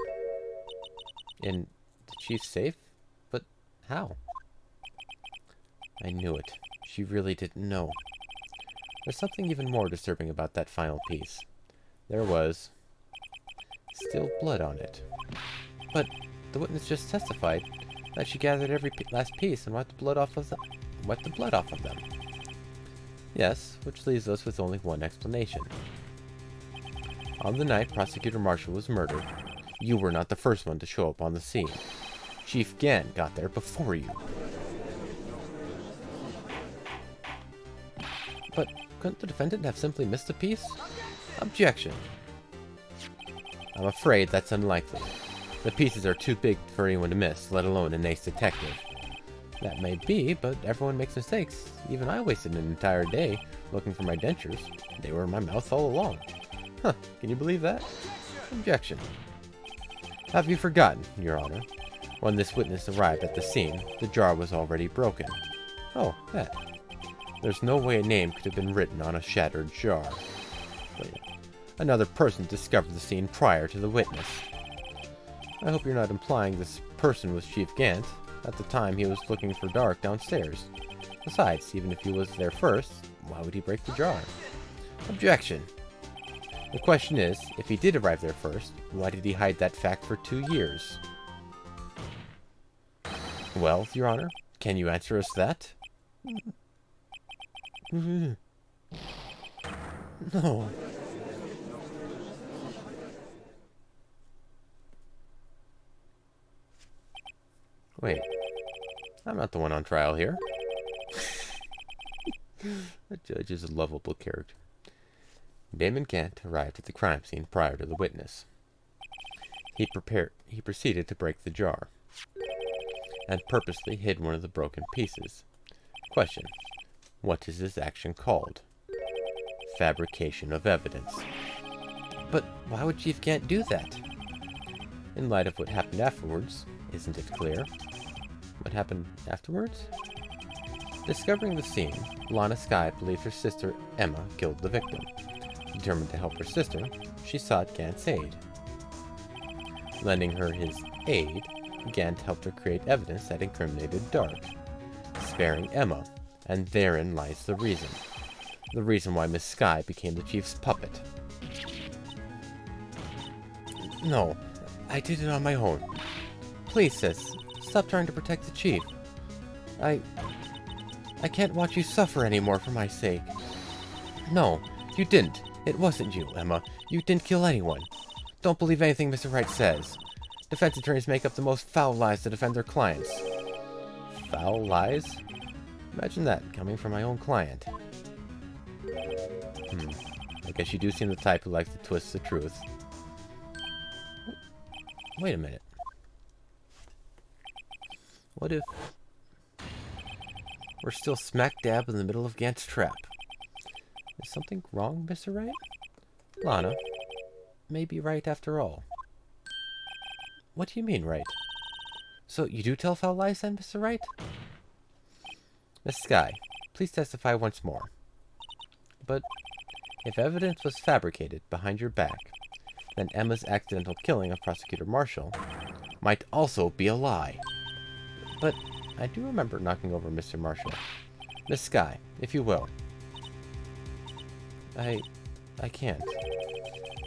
In the Chief's safe? But how? I knew it. She really didn't know. There's something even more disturbing about that final piece. There was still blood on it. But the witness just testified that she gathered every last piece and wiped the blood off of them. Yes, which leaves us with only one explanation. On the night Prosecutor Marshall was murdered, you were not the first one to show up on the scene. Chief Gant got there before you. But couldn't the defendant have simply missed a piece? Objection. I'm afraid that's unlikely. The pieces are too big for anyone to miss, let alone an ace detective. That may be, but everyone makes mistakes. Even I wasted an entire day looking for my dentures. They were in my mouth all along. Huh, can you believe that? Objection. Have you forgotten, Your Honor? When this witness arrived at the scene, the jar was already broken. Oh, that. There's no way a name could have been written on a shattered jar. Wait, another person discovered the scene prior to the witness. I hope you're not implying this person was Chief Gant. At the time, he was looking for Dark downstairs. Besides, even if he was there first, why would he break the jar? Objection. The question is, if he did arrive there first, why did he hide that fact for 2 years? Well, Your Honor, can you answer us that? No. Wait, I'm not the one on trial here. The judge is a lovable character. Damon Gant arrived at the crime scene prior to the witness. He proceeded to break the jar, and purposely hid one of the broken pieces. Question: what is this action called? Fabrication of evidence. But why would Chief Gant do that? In light of what happened afterwards, isn't it clear? What happened afterwards? Discovering the scene, Lana Skye believed her sister Emma killed the victim. Determined to help her sister, she sought Gant's aid. Lending her his aid, Gant helped her create evidence that incriminated Dark, sparing Emma, and therein lies the reason. The reason why Miss Skye became the Chief's puppet. No, I did it on my own. Please, sis, stop trying to protect the Chief. I can't watch you suffer anymore for my sake. No, you didn't. It wasn't you, Emma. You didn't kill anyone. Don't believe anything Mr. Wright says. Defense attorneys make up the most foul lies to defend their clients. Foul lies? Imagine that, coming from my own client. I guess you do seem the type who likes to twist the truth. Wait a minute. What if we're still smack dab in the middle of Gant's trap? Is something wrong, Mr. Wright? Lana, may be right after all. What do you mean, Wright? So you do tell foul lies then, Mr. Wright? Miss Skye, please testify once more. But if evidence was fabricated behind your back, then Emma's accidental killing of Prosecutor Marshall might also be a lie. But I do remember knocking over Mr. Marshall. Miss Skye, if you will. I can't.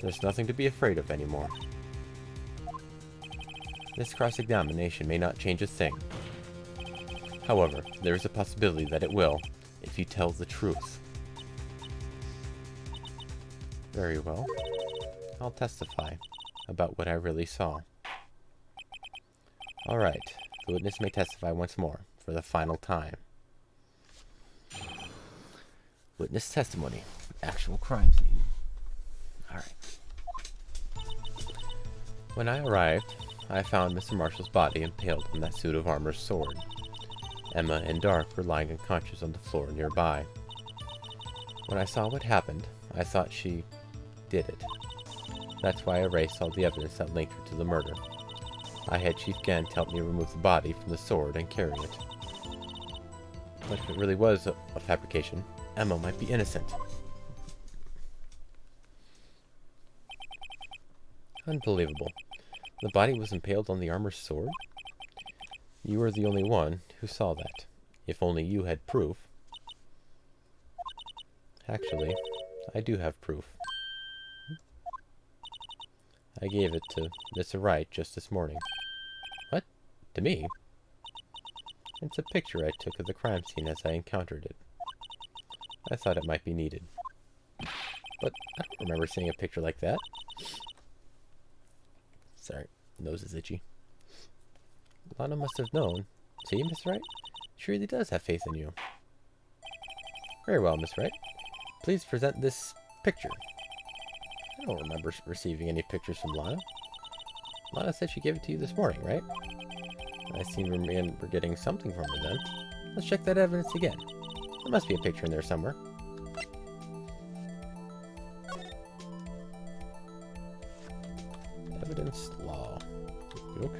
There's nothing to be afraid of anymore. This cross-examination may not change a thing. However, there is a possibility that it will, if you tell the truth. Very well. I'll testify about what I really saw. Alright, the witness may testify once more, for the final time. Witness testimony. Actual crime scene. Alright. When I arrived, I found Mr. Marshall's body impaled on that suit of armor's sword. Emma and Dark were lying unconscious on the floor nearby. When I saw what happened, I thought she did it. That's why I erased all the evidence that linked her to the murder. I had Chief Gant help me remove the body from the sword and carry it. But if it really was a fabrication, Emma might be innocent. Unbelievable. The body was impaled on the armor's sword? You were the only one who saw that. If only you had proof. Actually, I do have proof. I gave it to Mr. Wright just this morning. What? To me? It's a picture I took of the crime scene as I encountered it. I thought it might be needed. But I don't remember seeing a picture like that. Sorry, nose is itchy. Lana must have known. See, Miss Wright? She really does have faith in you. Very well, Miss Wright. Please present this picture. I don't remember receiving any pictures from Lana. Lana said she gave it to you this morning, right? I seem to remember getting something from her then. Let's check that evidence again. There must be a picture in there somewhere. against law. Look.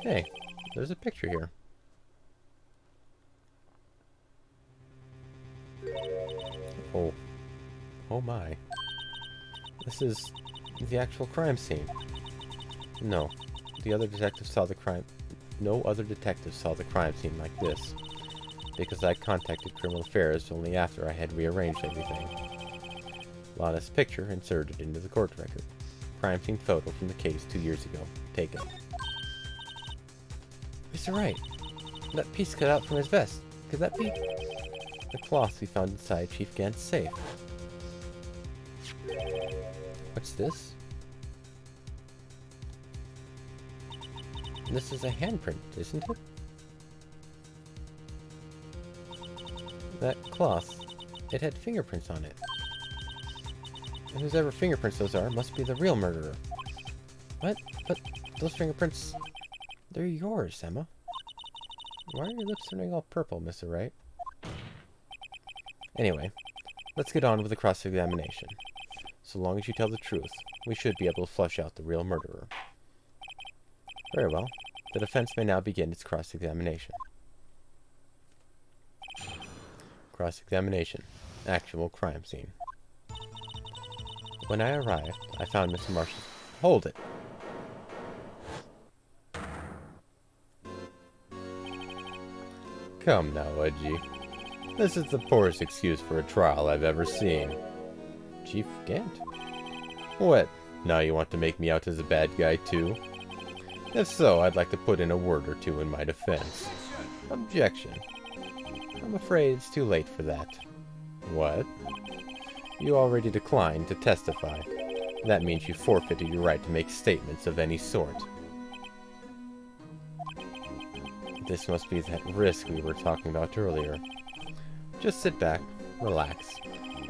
Hey, there's a picture here. Oh. Oh my. This is the actual crime scene. No. The other detectives saw the crime. No other detectives saw the crime scene like this. Because I contacted Criminal Affairs only after I had rearranged everything. Lana's picture inserted into the court record. Crime scene photo from the case 2 years ago. Taken. Mr. Wright, that piece cut out from his vest. Could that be the cloth we found inside Chief Gant's safe? What's this? This is a handprint, isn't it? That cloth, it had fingerprints on it. And whoever fingerprints those are must be the real murderer. What? But those fingerprints, they're yours, Emma. Why are your lips turning all purple, Mr. Wright? Anyway, let's get on with the cross-examination. So long as you tell the truth, we should be able to flush out the real murderer. Very well. The defense may now begin its cross-examination. Cross-examination. Actual crime scene. When I arrived, I found Mr. Marshall... Hold it! Come now, Edgy. This is the poorest excuse for a trial I've ever seen. Chief Gant? What? Now you want to make me out as a bad guy too? If so, I'd like to put in a word or two in my defense. Objection. I'm afraid it's too late for that. What? You already declined to testify. That means you forfeited your right to make statements of any sort. This must be that risk we were talking about earlier. Just sit back, relax,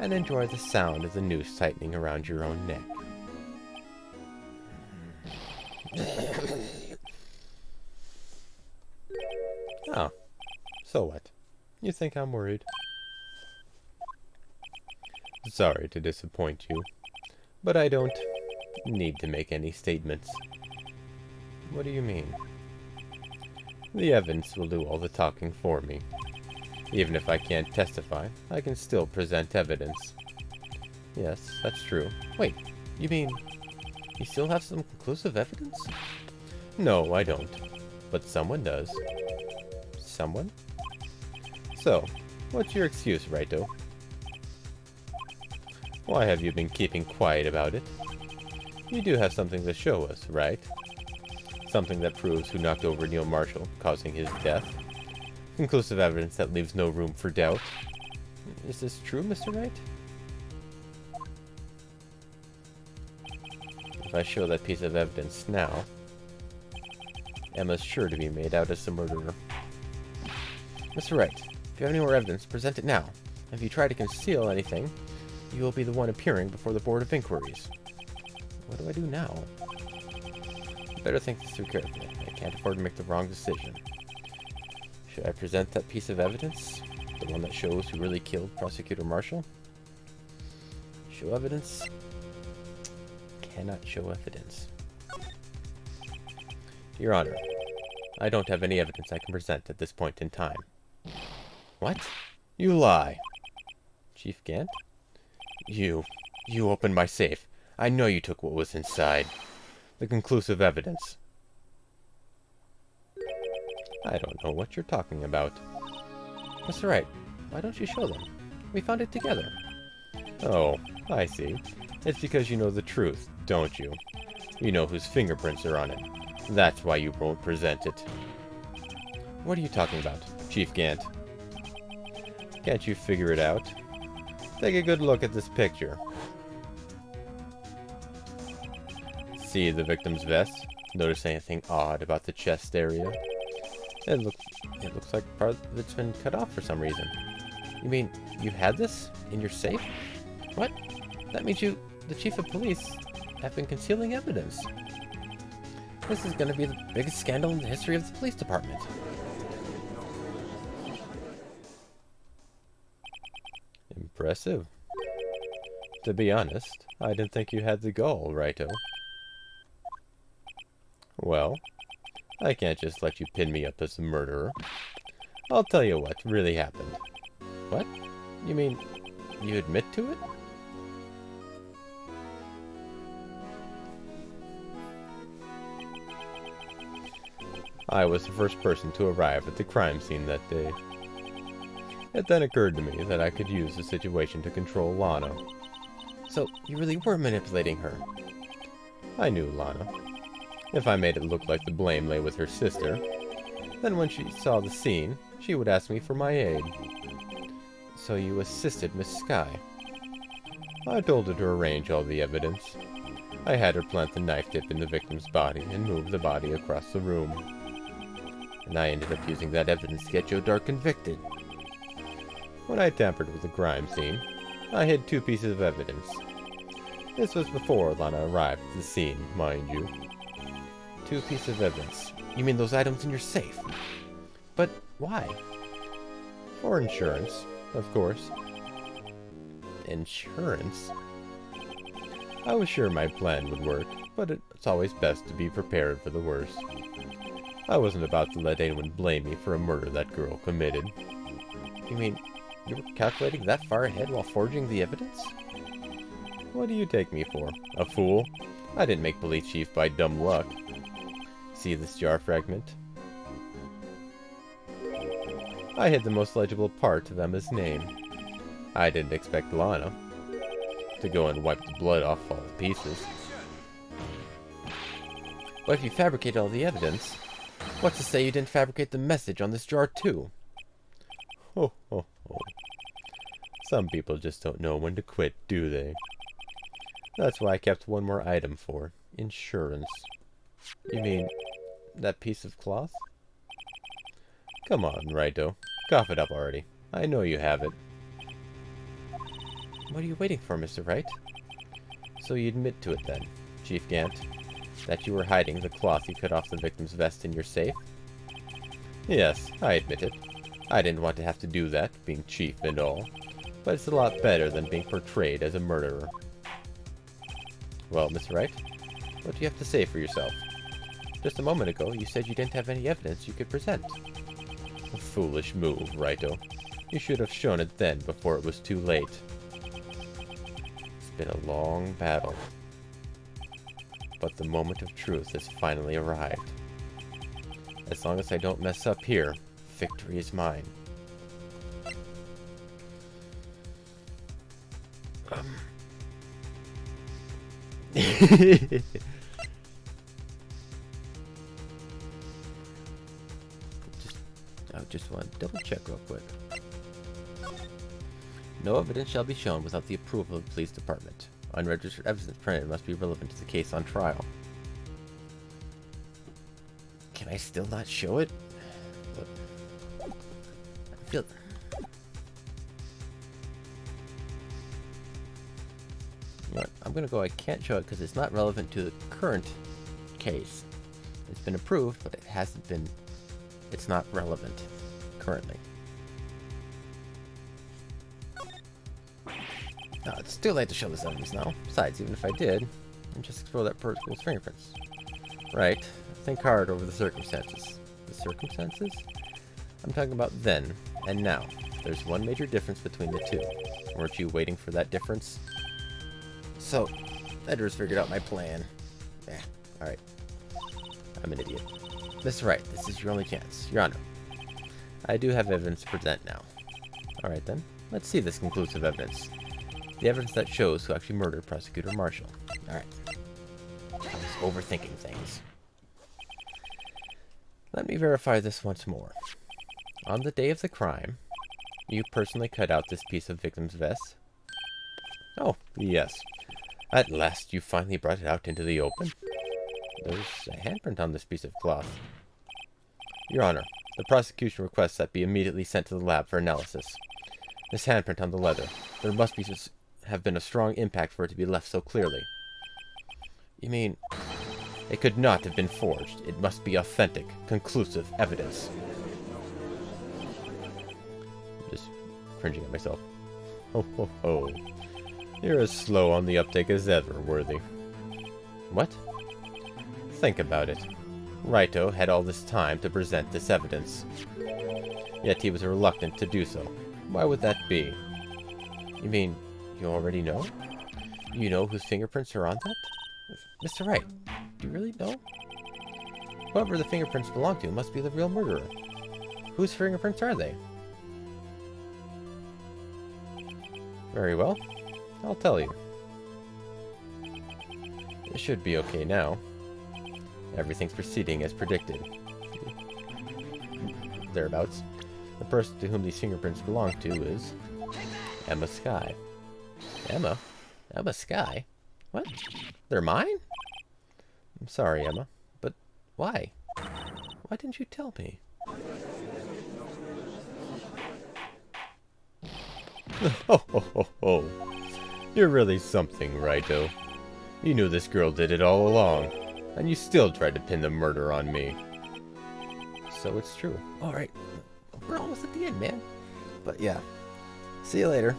and enjoy the sound of the noose tightening around your own neck. Oh, so what? You think I'm worried? Sorry to disappoint you, but I don't need to make any statements. What do you mean? The evidence will do all the talking for me. Even if I can't testify, I can still present evidence. Yes, that's true. Wait, you mean you still have some conclusive evidence? No, I don't. But someone does. Someone? So, what's your excuse, Righto? Why have you been keeping quiet about it? You do have something to show us, right? Something that proves who knocked over Neil Marshall, causing his death. Conclusive evidence that leaves no room for doubt. Is this true, Mr. Wright? If I show that piece of evidence now, Emma's sure to be made out as the murderer. Mr. Wright, if you have any more evidence, present it now. If you try to conceal anything, you will be the one appearing before the Board of Inquiries. What do I do now? I better think this through carefully. I can't afford to make the wrong decision. Should I present that piece of evidence? The one that shows who really killed Prosecutor Marshall? Show evidence? Cannot show evidence. Your Honor, I don't have any evidence I can present at this point in time. What? You lie. Chief Gant? You opened my safe. I know you took what was inside. The conclusive evidence. I don't know what you're talking about. Mr. Wright, why don't you show them? We found it together. Oh, I see. It's because you know the truth, don't you? You know whose fingerprints are on it. That's why you won't present it. What are you talking about, Chief Gant? Can't you figure it out? Take a good look at this picture. See the victim's vest? Notice anything odd about the chest area? It looks like part of it's been cut off for some reason. You mean you had this in your safe? What? That means you, the chief of police, have been concealing evidence. This is going to be the biggest scandal in the history of the police department. Impressive. To be honest, I didn't think you had the gall, Righto. Well, I can't just let you pin me up as a murderer. I'll tell you what really happened. What? You mean, you admit to it? I was the first person to arrive at the crime scene that day. It then occurred to me that I could use the situation to control Lana. So, you really were manipulating her? I knew Lana. If I made it look like the blame lay with her sister, then when she saw the scene, she would ask me for my aid. So you assisted Miss Skye. I told her to arrange all the evidence. I had her plant the knife tip in the victim's body and move the body across the room. And I ended up using that evidence to get Joe Dark convicted. When I tampered with the crime scene, I hid 2 pieces of evidence. This was before Lana arrived at the scene, mind you. 2 pieces of evidence. You mean those items in your safe? But why? For insurance, of course. Insurance? I was sure my plan would work, but it's always best to be prepared for the worst. I wasn't about to let anyone blame me for a murder that girl committed. You mean, you were calculating that far ahead while forging the evidence? What do you take me for? A fool? I didn't make police chief by dumb luck. See this jar fragment? I hid the most legible part of Emma's name. I didn't expect Lana to go and wipe the blood off all the pieces. But if you fabricate all the evidence, what's to say you didn't fabricate the message on this jar too? Ho ho ho. Some people just don't know when to quit, do they? That's why I kept one more item for insurance. You mean that piece of cloth? Come on, Righto. Cough it up already. I know you have it. What are you waiting for, Mr. Wright? So you admit to it then, Chief Gant, that you were hiding the cloth you cut off the victim's vest in your safe? Yes, I admit it. I didn't want to have to do that, being chief and all. But it's a lot better than being portrayed as a murderer. Well, Mr. Wright, what do you have to say for yourself? Just a moment ago, you said you didn't have any evidence you could present. A foolish move, Righto. You should have shown it then, before it was too late. It's been a long battle. But the moment of truth has finally arrived. As long as I don't mess up here, victory is mine. I just want to double check real quick. No evidence shall be shown without the approval of the police department. Unregistered evidence printed must be relevant to the case on trial. Can I still not show it? Look, I feel... What? I'm gonna go, I can't show it because it's not relevant to the current case. It's been approved, but it hasn't been... It's not relevant currently. No, it's too late to show this evidence now. Besides, even if I did, I'd just explore that person's fingerprints. Right. Think hard over the circumstances. The circumstances? I'm talking about then and now. There's one major difference between the two. Weren't you waiting for that difference? So, Edgar's figured out my plan. Yeah, alright. I'm an idiot. Mr. Wright, this is your only chance. Your Honor. I do have evidence to present now. Alright then, let's see this conclusive evidence. The evidence that shows who actually murdered Prosecutor Marshall. Alright. I was overthinking things. Let me verify this once more. On the day of the crime, you personally cut out this piece of victim's vest? Oh, yes. At last you finally brought it out into the open. There's a handprint on this piece of cloth. Your Honor, the prosecution requests that be immediately sent to the lab for analysis. This handprint on the leather, there must have been a strong impact for it to be left so clearly. You mean, It could not have been forged. It must be authentic, conclusive evidence. I'm just cringing at myself. Ho ho ho. You're as slow on the uptake as ever, Worthy. What? Think about it. Wright had all this time to present this evidence. Yet he was reluctant to do so. Why would that be? You mean, you already know? You know whose fingerprints are on that? Mr. Wright, do you really know? Whoever the fingerprints belong to must be the real murderer. Whose fingerprints are they? Very well. I'll tell you. It should be okay now. Everything's proceeding as predicted. Thereabouts. The person to whom these fingerprints belong to is Emma Skye. Emma? Emma Skye? What? They're mine? I'm sorry, Emma, but why? Why didn't you tell me? Ho ho ho ho. You're really something, Righto. You knew this girl did it all along, and you still tried to pin the murder on me. So it's true. Alright, we're almost at the end, man. But yeah, see you later.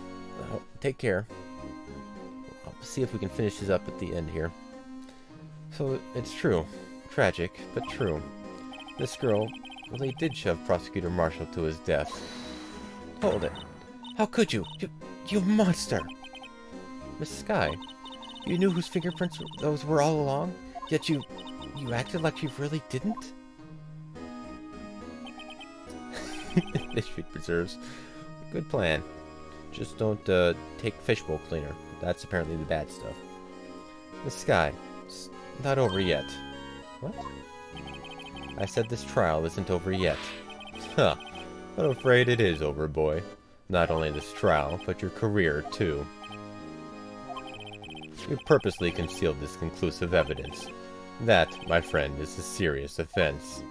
Take care. I'll see if we can finish this up at the end here. So it's true. Tragic, but true. This girl really did shove Prosecutor Marshall to his death. Hold it. How could you? You monster! Miss Skye, you knew whose fingerprints those were all along, yet you acted like you really didn't? Fish preserves. Good plan. Just don't take fishbowl cleaner. That's apparently the bad stuff. Miss Skye, it's not over yet. What? I said this trial isn't over yet. Huh. I'm afraid it is over, boy. Not only this trial, but your career, too. You purposely concealed this conclusive evidence. That, my friend, is a serious offense.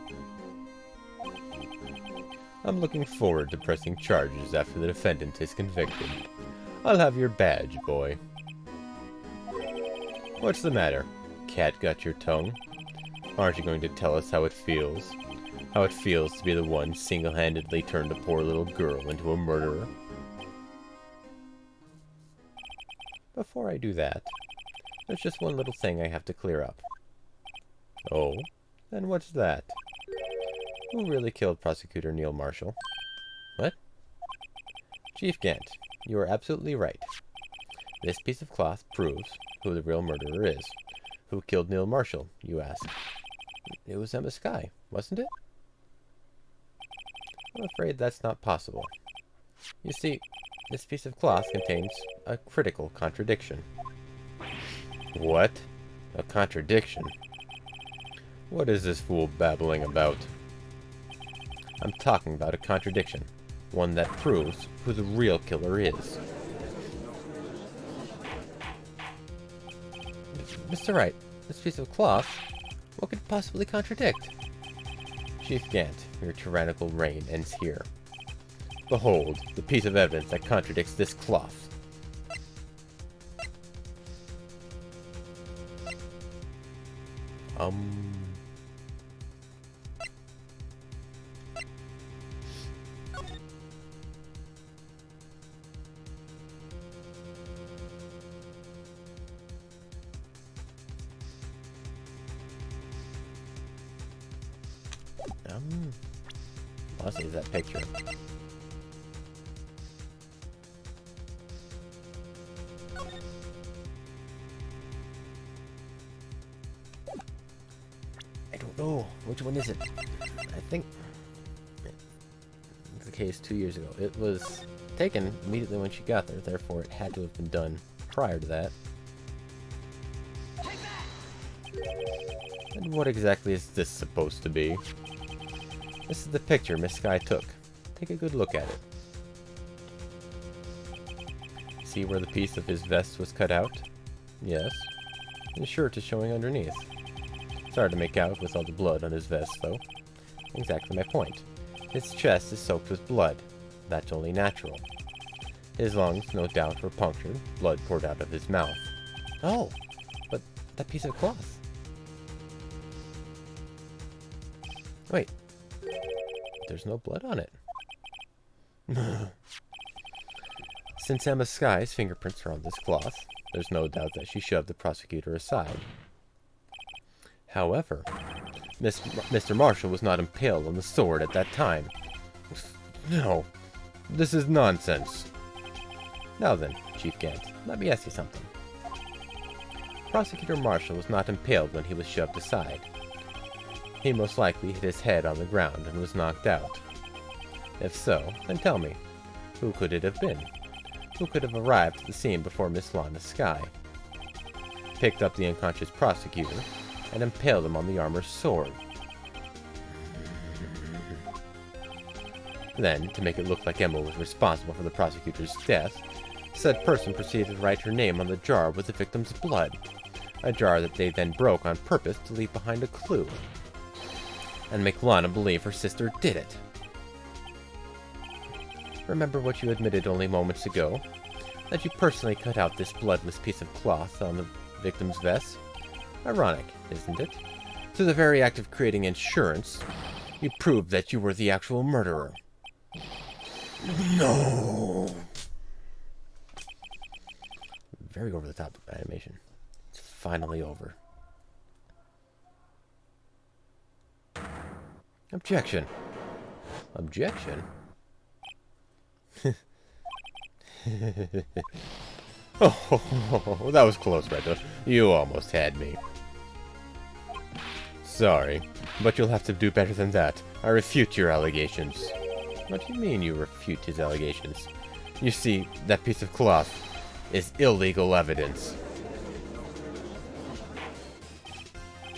I'm looking forward to pressing charges after the defendant is convicted. I'll have your badge, boy. What's the matter? Cat got your tongue? Aren't you going to tell us how it feels? How it feels to be the one single-handedly turned a poor little girl into a murderer? Before I do that, there's just one little thing I have to clear up. Oh? And what's that? Who really killed Prosecutor Neil Marshall? What? Chief Gant, you are absolutely right. This piece of cloth proves who the real murderer is. Who killed Neil Marshall, you ask? It was Emma Skye, wasn't it? I'm afraid that's not possible. You see, this piece of cloth contains a critical contradiction. What? A contradiction? What is this fool babbling about? I'm talking about a contradiction. One that proves who the real killer is. Mr. Wright, this piece of cloth, what could it possibly contradict? Chief Gant, your tyrannical reign ends here. Behold, the piece of evidence that contradicts this cloth. Honestly, is that picture? I don't know. Which one is it? I think it's the case 2 years ago. It was taken immediately when she got there, therefore it had to have been done prior to that. And what exactly is this supposed to be? This is the picture Miss Skye took. Take a good look at it. See where the piece of his vest was cut out? Yes. His shirt is showing underneath. It's hard to make out with all the blood on his vest, though. Exactly my point. His chest is soaked with blood. That's only natural. His lungs, no doubt, were punctured. Blood poured out of his mouth. Oh! But that piece of cloth. Wait. There's no blood on it. Since Emma Sky's fingerprints are on this cloth, there's no doubt that she shoved the prosecutor aside. However, Mr. Marshall was not impaled on the sword at that time. No, this is nonsense. Now then, Chief Gant, let me ask you something. Prosecutor Marshall was not impaled when he was shoved aside. He most likely hit his head on the ground and was knocked out. If so, then tell me, who could it have been? Who could have arrived at the scene before Miss Lana Sky, picked up the unconscious prosecutor, and impaled him on the armor's sword? Then, to make it look like Emma was responsible for the prosecutor's death, said person proceeded to write her name on the jar with the victim's blood, a jar that they then broke on purpose to leave behind a clue, and make Lana believe her sister did it. Remember what you admitted only moments ago? That you personally cut out this bloodless piece of cloth on the victim's vest? Ironic, isn't it? Through the very act of creating insurance, you proved that you were the actual murderer. No! Very over-the-top animation. It's finally over. Objection. Objection? Oh, that was close, Wright. You almost had me. Sorry, but you'll have to do better than that. I refute your allegations. What do you mean you refute his allegations? You see, that piece of cloth is illegal evidence.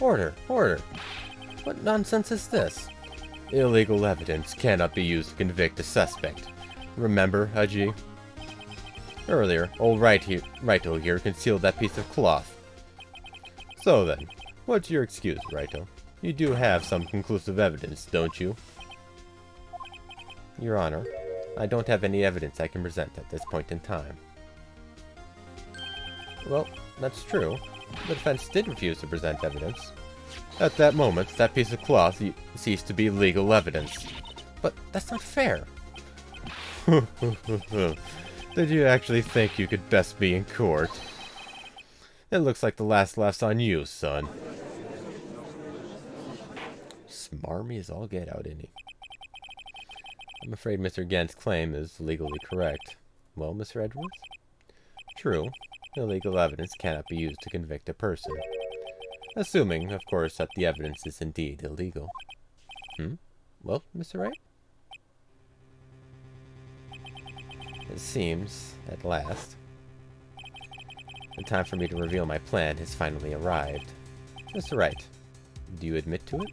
Order, order. What nonsense is this? Illegal evidence cannot be used to convict a suspect. Remember, Haji? Earlier, old Righto here concealed that piece of cloth. So then, what's your excuse, Righto? You do have some conclusive evidence, don't you? Your Honor, I don't have any evidence I can present at this point in time. Well, that's true. The defense did refuse to present evidence. At that moment, that piece of cloth ceased to be legal evidence. But that's not fair. Did you actually think you could best me in court? It looks like the last laugh's on you, son. Smarmy as all get out, isn't he? I'm afraid Mr. Gant's claim is legally correct. Well, Mr. Edgeworth? True. Illegal evidence cannot be used to convict a person. Assuming, of course, that the evidence is indeed illegal. Well, Mr. Wright? It seems, at last, the time for me to reveal my plan has finally arrived. Mr. Wright, do you admit to it?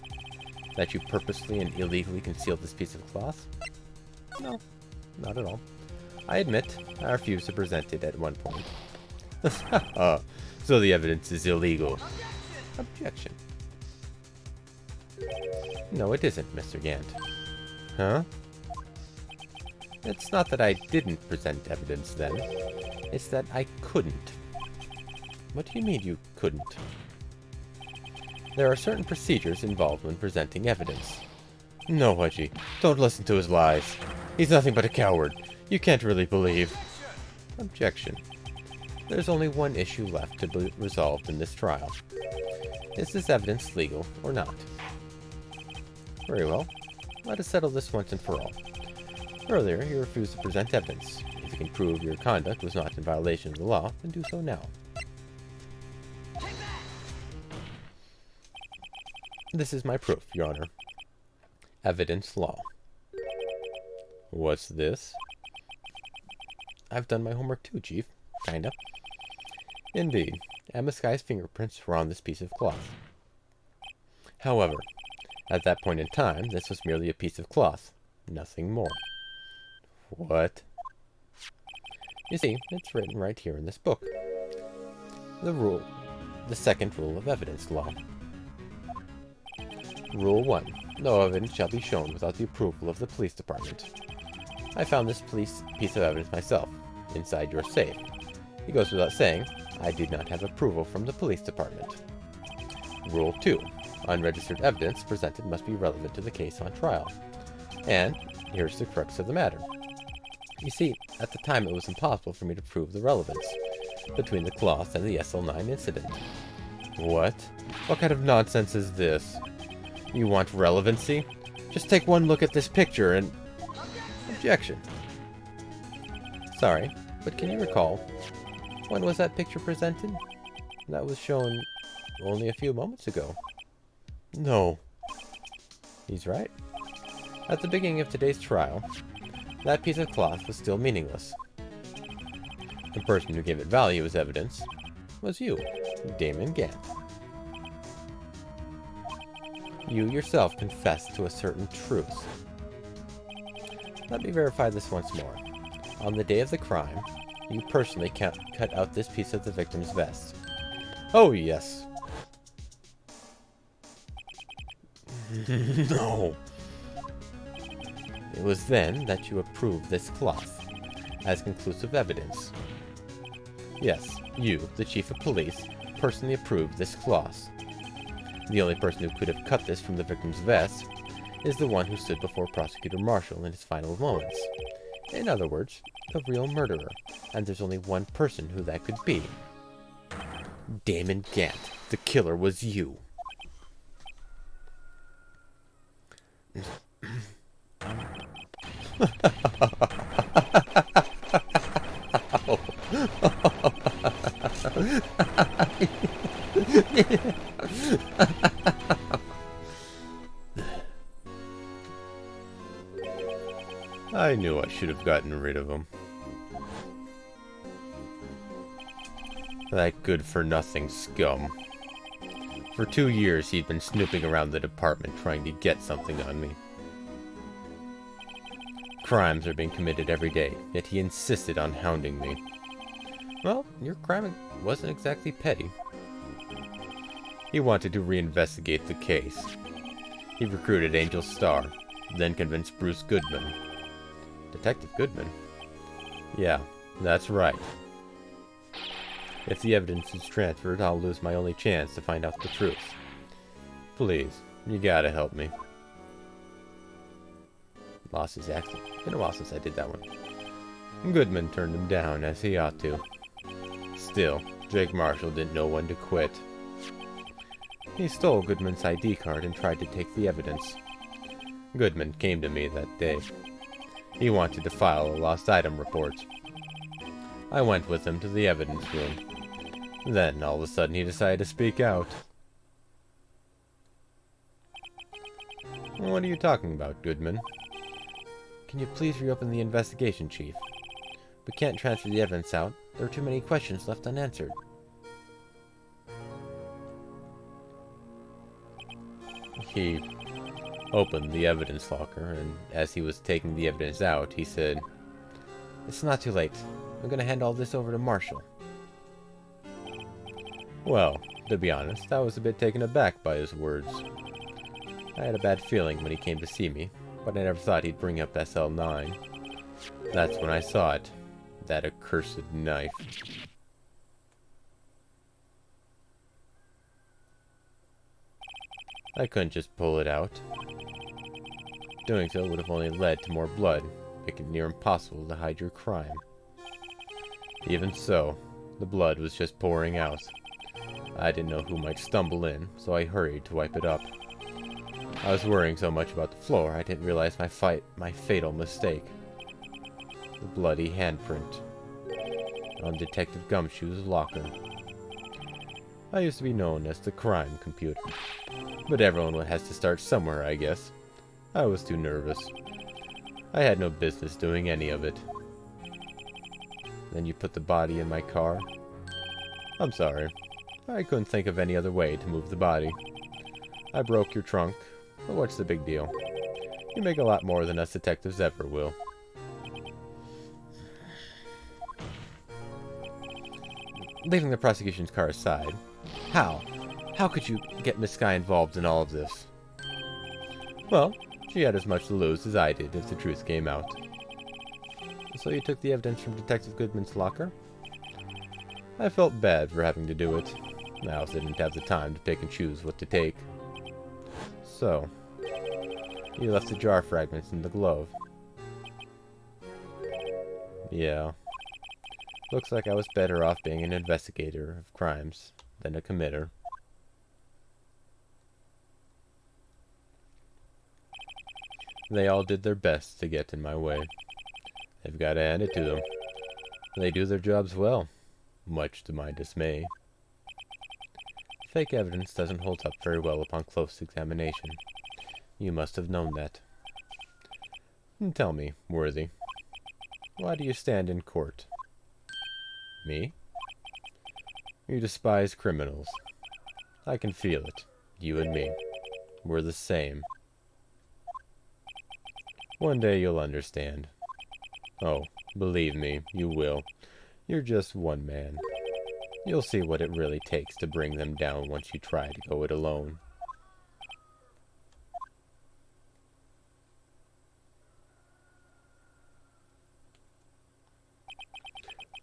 That you purposely and illegally concealed this piece of cloth? No, not at all. I admit, I refused to present it at one point. So the evidence is illegal. Objection. No, it isn't, Mr. Gant. Huh? It's not that I didn't present evidence then. It's that I couldn't. What do you mean you couldn't? There are certain procedures involved when presenting evidence. No, Haji. Don't listen to his lies. He's nothing but a coward. You can't really believe. Objection. There's only one issue left to be resolved in this trial. Is this evidence legal or not? Very well. Let us settle this once and for all. Earlier, you refused to present evidence. If you can prove your conduct was not in violation of the law, then do so now. This is my proof, Your Honor. Evidence law. What's this? I've done my homework too, Chief. Kinda. Indeed, Emma Sky's fingerprints were on this piece of cloth. However, at that point in time, this was merely a piece of cloth. Nothing more. What? You see, it's written right here in this book. The second rule of evidence law. Rule 1. No evidence shall be shown without the approval of the police department. I found this piece of evidence myself, inside your safe. It goes without saying, I did not have approval from the police department. Rule 2. Unregistered evidence presented must be relevant to the case on trial. And here's the crux of the matter. You see, at the time it was impossible for me to prove the relevance between the cloth and the SL9 incident. What? What kind of nonsense is this? You want relevancy? Just take one look at this picture and... Objection. Sorry, but can you recall, when was that picture presented? That was shown only a few moments ago. No. He's right. At the beginning of today's trial, that piece of cloth was still meaningless. The person who gave it value as evidence was you, Damon Gant. You yourself confessed to a certain truth. Let me verify this once more. On the day of the crime, you personally cut out this piece of the victim's vest. Oh, yes. No. It was then that you approved this cloth as conclusive evidence. Yes, you, the chief of police, personally approved this cloth. The only person who could have cut this from the victim's vest is the one who stood before Prosecutor Marshall in his final moments. In other words, the real murderer, and there's only one person who that could be. Damon Gant. The killer was you. I knew I should have gotten rid of him. That good-for-nothing scum. For 2 years, he'd been snooping around the department trying to get something on me. Crimes are being committed every day, yet he insisted on hounding me. Well, your crime wasn't exactly petty. He wanted to reinvestigate the case. He recruited Angel Starr, then convinced Bruce Goodman. Detective Goodman? Yeah, that's right. If the evidence is transferred, I'll lose my only chance to find out the truth. Please, you gotta help me. Lost his accent. Been a while since I did that one. Goodman turned him down, as he ought to. Still, Jake Marshall didn't know when to quit. He stole Goodman's ID card and tried to take the evidence. Goodman came to me that day. He wanted to file a lost item report. I went with him to the evidence room. Then, all of a sudden, he decided to speak out. What are you talking about, Goodman? Can you please reopen the investigation, Chief? We can't transfer the evidence out. There are too many questions left unanswered. He opened the evidence locker, and as he was taking the evidence out, he said, "It's not too late. I'm going to hand all this over to Marshall." Well, to be honest, I was a bit taken aback by his words. I had a bad feeling when he came to see me, but I never thought he'd bring up SL9. That's when I saw it. That accursed knife. I couldn't just pull it out. Doing so would have only led to more blood, making it near impossible to hide your crime. Even so, the blood was just pouring out. I didn't know who might stumble in, so I hurried to wipe it up. I was worrying so much about the floor, I didn't realize my fatal mistake. The bloody handprint on Detective Gumshoe's locker. I used to be known as the crime computer, but everyone has to start somewhere, I guess. I was too nervous. I had no business doing any of it. Then you put the body in my car? I'm sorry. I couldn't think of any other way to move the body. I broke your trunk, but what's the big deal? You make a lot more than us detectives ever will. Leaving the prosecution's car aside, how could you get Miss Skye involved in all of this? Well, she had as much to lose as I did if the truth came out. So you took the evidence from Detective Goodman's locker? I felt bad for having to do it. I also didn't have the time to pick and choose what to take. So, you left the jar fragments in the glove. Yeah. Looks like I was better off being an investigator of crimes than a committer. They all did their best to get in my way. I've got to hand it to them. They do their jobs well, much to my dismay. Fake evidence doesn't hold up very well upon close examination. You must have known that. And tell me, Worthy, why do you stand in court? Me? You despise criminals. I can feel it. You and me. We're the same. One day you'll understand. Oh, believe me, you will. You're just one man. You'll see what it really takes to bring them down once you try to go it alone.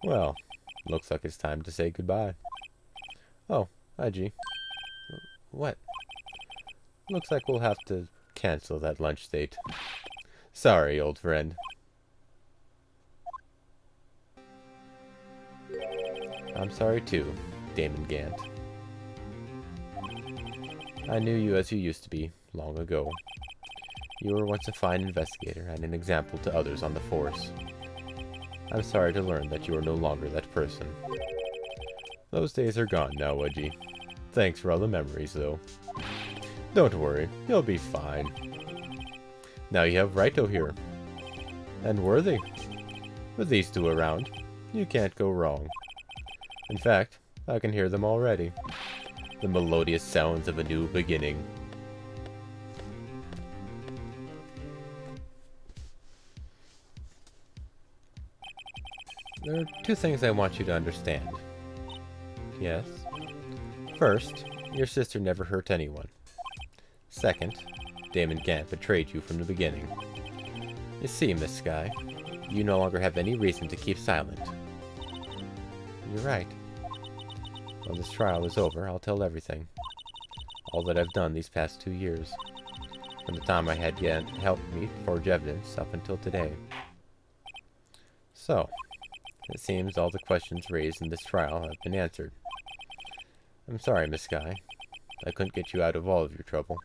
Well, looks like it's time to say goodbye. Oh, hi, G. What? Looks like we'll have to cancel that lunch date. Sorry, old friend. I'm sorry too, Damon Gant. I knew you as you used to be, long ago. You were once a fine investigator and an example to others on the force. I'm sorry to learn that you are no longer that person. Those days are gone now, Wedgie. Thanks for all the memories, though. Don't worry, you'll be fine. Now you have Wright here. And Worthy. With these two around, you can't go wrong. In fact, I can hear them already. The melodious sounds of a new beginning. There are two things I want you to understand. Yes? First, your sister never hurt anyone. Second, Damon Gant betrayed you from the beginning. You see, Miss Sky, you no longer have any reason to keep silent. You're right. When this trial is over, I'll tell everything. All that I've done these past 2 years. From the time I had Gant help me forge evidence up until today. So, it seems all the questions raised in this trial have been answered. I'm sorry, Miss Sky. I couldn't get you out of all of your trouble.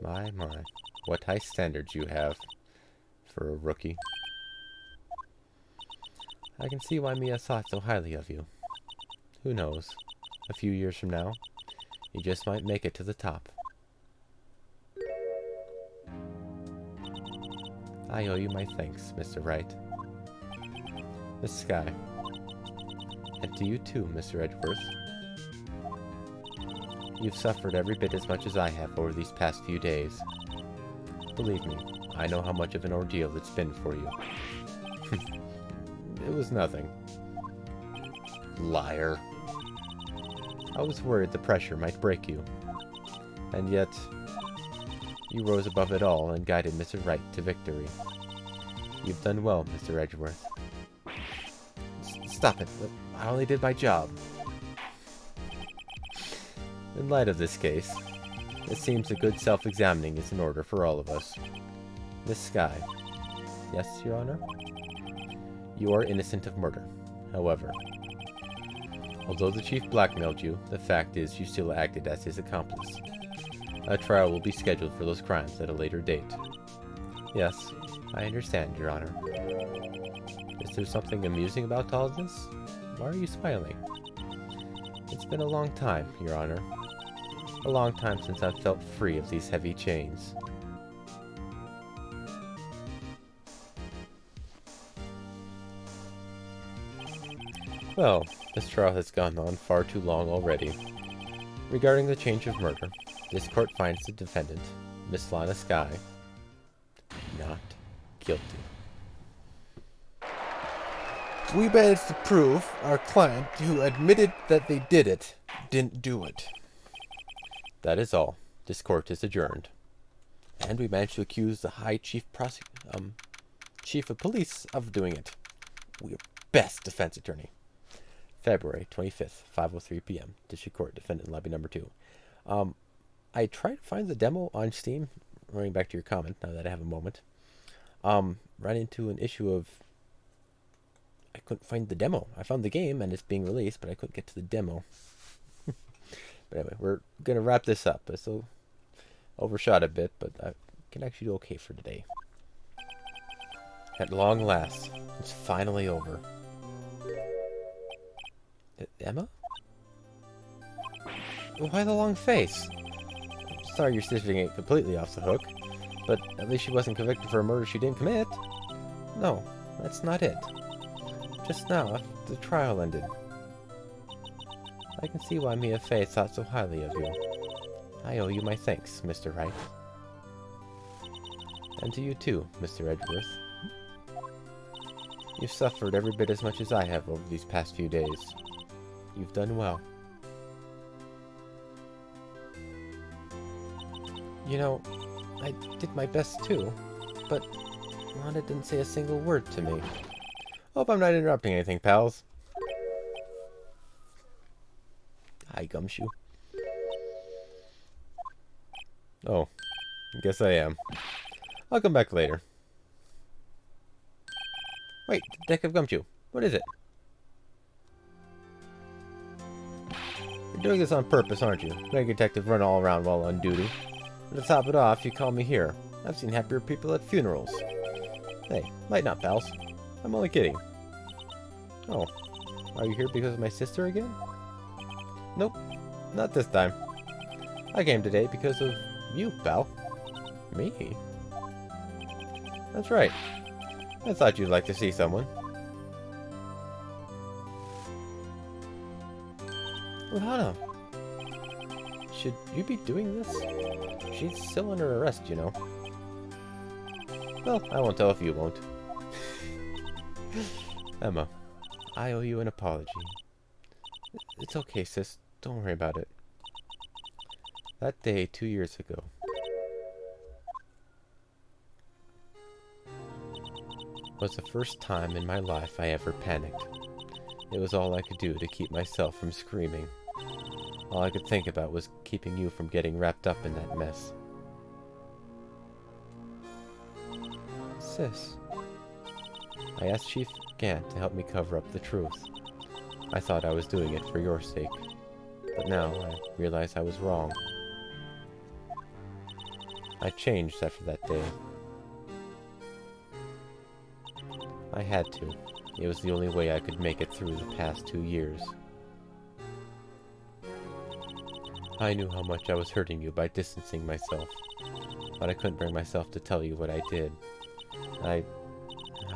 My, what high standards you have for a rookie. I can see why Mia thought so highly of you. Who knows? A few years from now, you just might make it to the top. I owe you my thanks, Mr. Wright. Miss Sky. And to you too, Mr. Edgeworth. You've suffered every bit as much as I have over these past few days. Believe me, I know how much of an ordeal it's been for you. It was nothing. Liar. I was worried the pressure might break you. And yet, you rose above it all and guided Mr. Wright to victory. You've done well, Mr. Edgeworth. Stop it. I only did my job. In light of this case, it seems a good self-examining is in order for all of us. Miss Sky. Yes, Your Honor? You are innocent of murder. However, although the Chief blackmailed you, the fact is you still acted as his accomplice. A trial will be scheduled for those crimes at a later date. Yes, I understand, Your Honor. Is there something amusing about all of this? Why are you smiling? It's been a long time, Your Honor. A long time since I've felt free of these heavy chains. Well, this trial has gone on far too long already. Regarding the charge of murder, this court finds the defendant, Miss Lana Sky, not guilty. We managed to prove our client, who admitted that they did it, didn't do it. That is all. This court is adjourned. And we managed to accuse the High Chief Chief of Police of doing it. We're best defense attorney. February 25th, 5:03 p.m. District Court, Defendant Lobby Number 2. I tried to find the demo on Steam. Running back to your comment now that I have a moment. Ran into an issue of I couldn't find the demo. I found the game and it's being released, but I couldn't get to the demo. But anyway, we're gonna wrap this up. I still overshot a bit, but I can actually do okay for today. At long last, it's finally over. Emma? Why the long face? Sorry your sister ain't completely off the hook, but at least she wasn't convicted for a murder she didn't commit. No, that's not it. Just now, after the trial ended. I can see why Mia Fey thought so highly of you. I owe you my thanks, Mr. Wright. And to you too, Mr. Edgeworth. You've suffered every bit as much as I have over these past few days. You've done well. You know, I did my best too, but Lana didn't say a single word to me. Hope I'm not interrupting anything, pals. Hi, Gumshoe. Oh, guess I am. I'll come back later. Wait, Detective Gumshoe, what is it? You're doing this on purpose, aren't you? Make a detective run all around while on duty. And to top it off, you call me here. I've seen happier people at funerals. Hey, lighten up, pals. I'm only kidding. Oh, are you here because of my sister again? Nope, not this time. I came today because of you, pal. Me? That's right. I thought you'd like to see someone. Lana, should you be doing this? She's still under arrest, you know. Well, I won't tell if you won't. Emma, I owe you an apology. It's okay, sis. Don't worry about it. That day 2 years ago. Was the first time in my life I ever panicked. It was all I could do to keep myself from screaming. All I could think about was keeping you from getting wrapped up in that mess. Sis. I asked Chief Gant to help me cover up the truth. I thought I was doing it for your sake. But now I realize I was wrong. I changed after that day. I had to. It was the only way I could make it through the past 2 years. I knew how much I was hurting you by distancing myself, but I couldn't bring myself to tell you what I did. I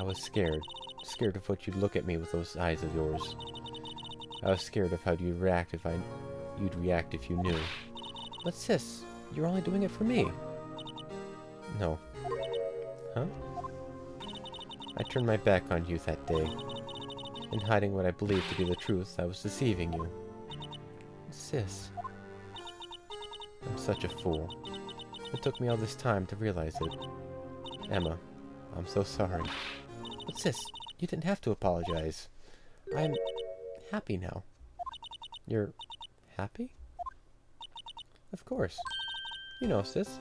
was scared. Scared of what you'd look at me with those eyes of yours. I was scared of how you'd react if you knew. But sis, you're only doing it for me. No. Huh? I turned my back on you that day. In hiding what I believed to be the truth, I was deceiving you. Sis. I'm such a fool. It took me all this time to realize it. Emma, I'm so sorry. But sis, you didn't have to apologize. I'm happy now. You're happy? Of course. You know, sis.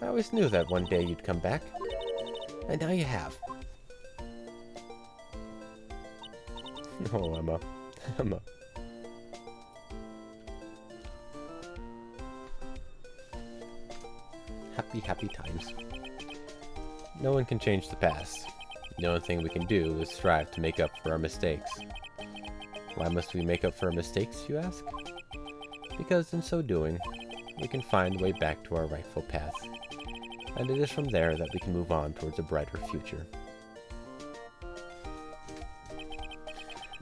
I always knew that one day you'd come back. And now you have. Oh, Emma. Emma. Happy, happy times. No one can change the past. The only thing we can do is strive to make up for our mistakes. Why must we make up for our mistakes, you ask? Because in so doing, we can find a way back to our rightful path. And it is from there that we can move on towards a brighter future.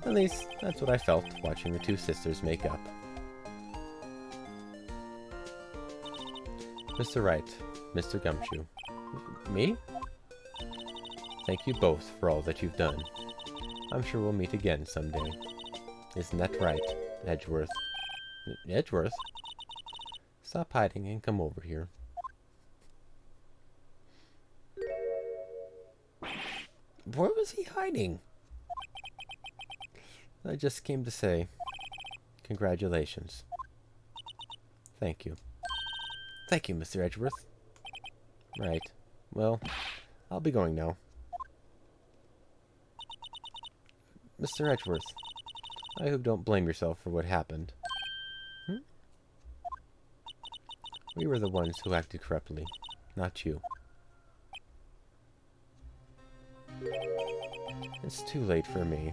At least, that's what I felt watching the two sisters make up. Mr. Wright, Mr. Gumshoe. Me? Thank you both for all that you've done. I'm sure we'll meet again someday. Isn't that right, Edgeworth? Edgeworth? Stop hiding and come over here. Where was he hiding? I just came to say, congratulations. Thank you. Thank you, Mr. Edgeworth. Right. Well, I'll be going now. Mr. Edgeworth, I hope don't blame yourself for what happened. We were the ones who acted corruptly, not you. It's too late for me.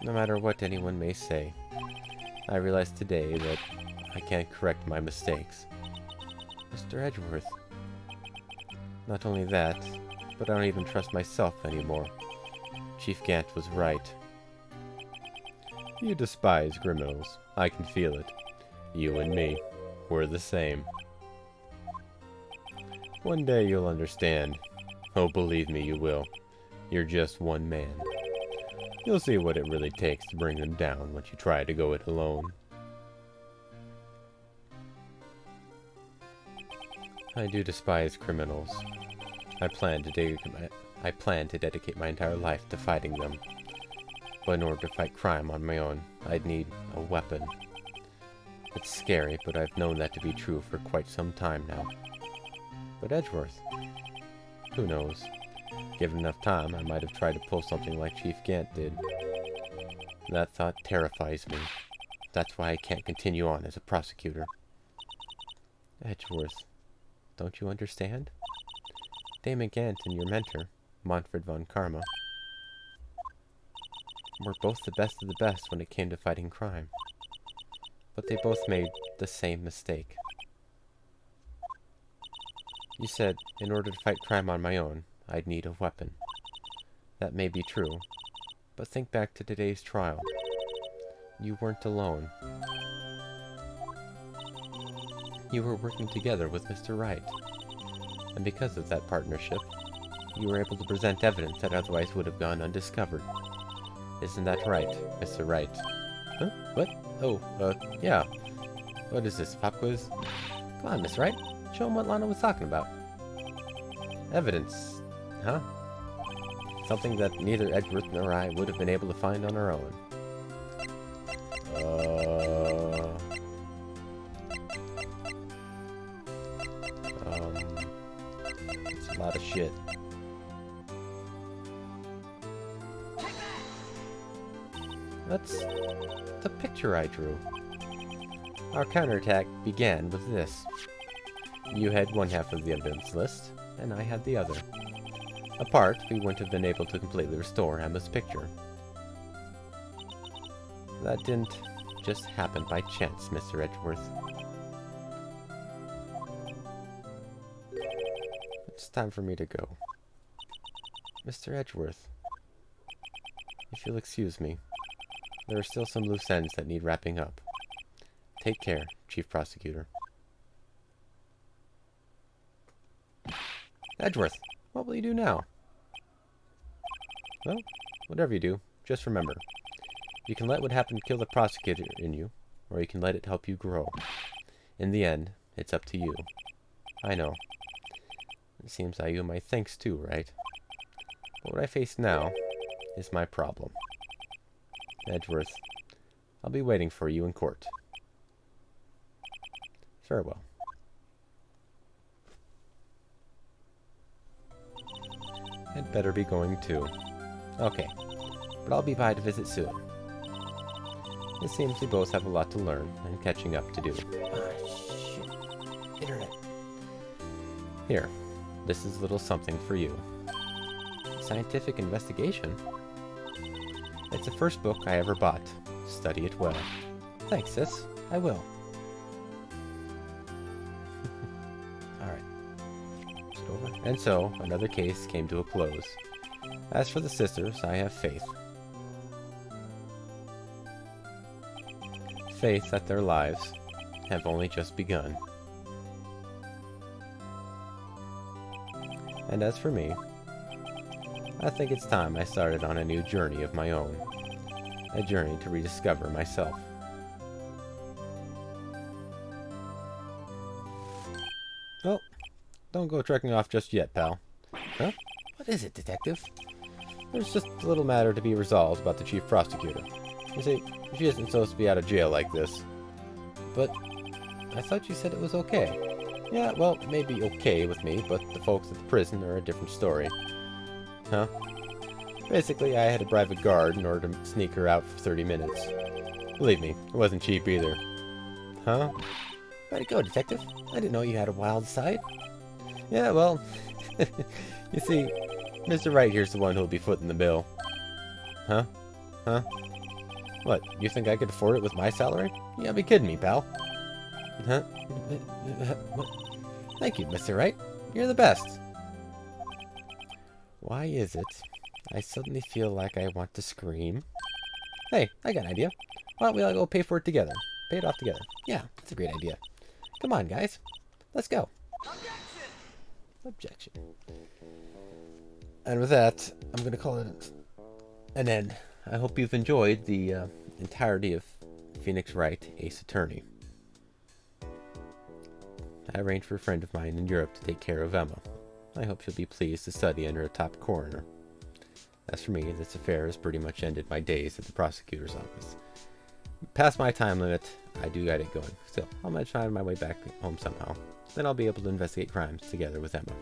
No matter what anyone may say, I realize today that I can't correct my mistakes. Mr. Edgeworth. Not only that, but I don't even trust myself anymore. Chief Gant was right. You despise criminals. I can feel it. You and me. We're the same. One day you'll understand. Oh, believe me, you will. You're just one man. You'll see what it really takes to bring them down once you try to go it alone. I do despise criminals. I plan to dedicate my entire life to fighting them. But in order to fight crime on my own, I'd need a weapon. It's scary, but I've known that to be true for quite some time now. But Edgeworth? Who knows? Given enough time, I might have tried to pull something like Chief Gant did. That thought terrifies me. That's why I can't continue on as a prosecutor. Edgeworth, don't you understand? Damon Gant and your mentor, Manfred von Karma, were both the best of the best when it came to fighting crime. But they both made the same mistake. You said, in order to fight crime on my own, I'd need a weapon. That may be true, but think back to today's trial. You weren't alone. You were working together with Mr. Wright. And because of that partnership, you were able to present evidence that otherwise would have gone undiscovered. Isn't that right, Mr. Wright? Huh? What? Oh, yeah. What is this, pop quiz? Come on, Miss Wright. Show him what Lana was talking about. Evidence. Huh? Something that neither Edgeworth nor I would have been able to find on our own. It's a lot of shit. That's the picture I drew. Our counterattack began with this. You had one half of the evidence list, and I had the other. Apart, we wouldn't have been able to completely restore Emma's picture. That didn't just happen by chance, Mr. Edgeworth. It's time for me to go. Mr. Edgeworth, if you'll excuse me, there are still some loose ends that need wrapping up. Take care, Chief Prosecutor. Edgeworth, what will you do now? Well, whatever you do, just remember, you can let what happened kill the prosecutor in you, or you can let it help you grow. In the end, it's up to you. I know. It seems I owe my thanks too, right? But what I face now is my problem. Edgeworth, I'll be waiting for you in court. Farewell. I'd better be going too. Okay, but I'll be by to visit soon. It seems we both have a lot to learn and catching up to do. Shit. Internet. Here, this is a little something for you. Scientific investigation? It's the first book I ever bought. Study it well. Thanks, sis. I will. Alright. And so, another case came to a close. As for the sisters, I have faith. Faith that their lives have only just begun. And as for me, I think it's time I started on a new journey of my own. A journey to rediscover myself. Well, don't go trekking off just yet, pal. Huh? What is it, detective? There's just a little matter to be resolved about the chief prosecutor. You see, she isn't supposed to be out of jail like this. But I thought you said it was okay. Yeah, well, it may be okay with me, but the folks at the prison are a different story. Huh? Basically, I had to bribe a guard in order to sneak her out for 30 minutes. Believe me, it wasn't cheap either. Huh? Way to go, Detective. I didn't know you had a wild side. Yeah, well, you see, Mr. Wright here's the one who'll be footing the bill. Huh? Huh? What, you think I could afford it with my salary? You gotta be kidding me, pal. Huh? Thank you, Mr. Wright. You're the best. Why is it I suddenly feel like I want to scream? Hey, I got an idea. Why don't we all go pay for it together? Pay it off together. Yeah, that's a great idea. Come on, guys. Let's go. Objection. And with that, I'm going to call it an end. I hope you've enjoyed the entirety of Phoenix Wright, Ace Attorney. I arranged for a friend of mine in Europe to take care of Emma. I hope she'll be pleased to study under a top coroner. As for me, this affair has pretty much ended my days at the prosecutor's office. Past my time limit, I do got it going. Still, I'll manage to find my way back home somehow. Then I'll be able to investigate crimes together with Emma.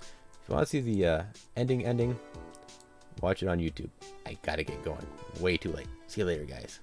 If you want to see the ending, watch it on YouTube. I gotta get going. Way too late. See you later, guys.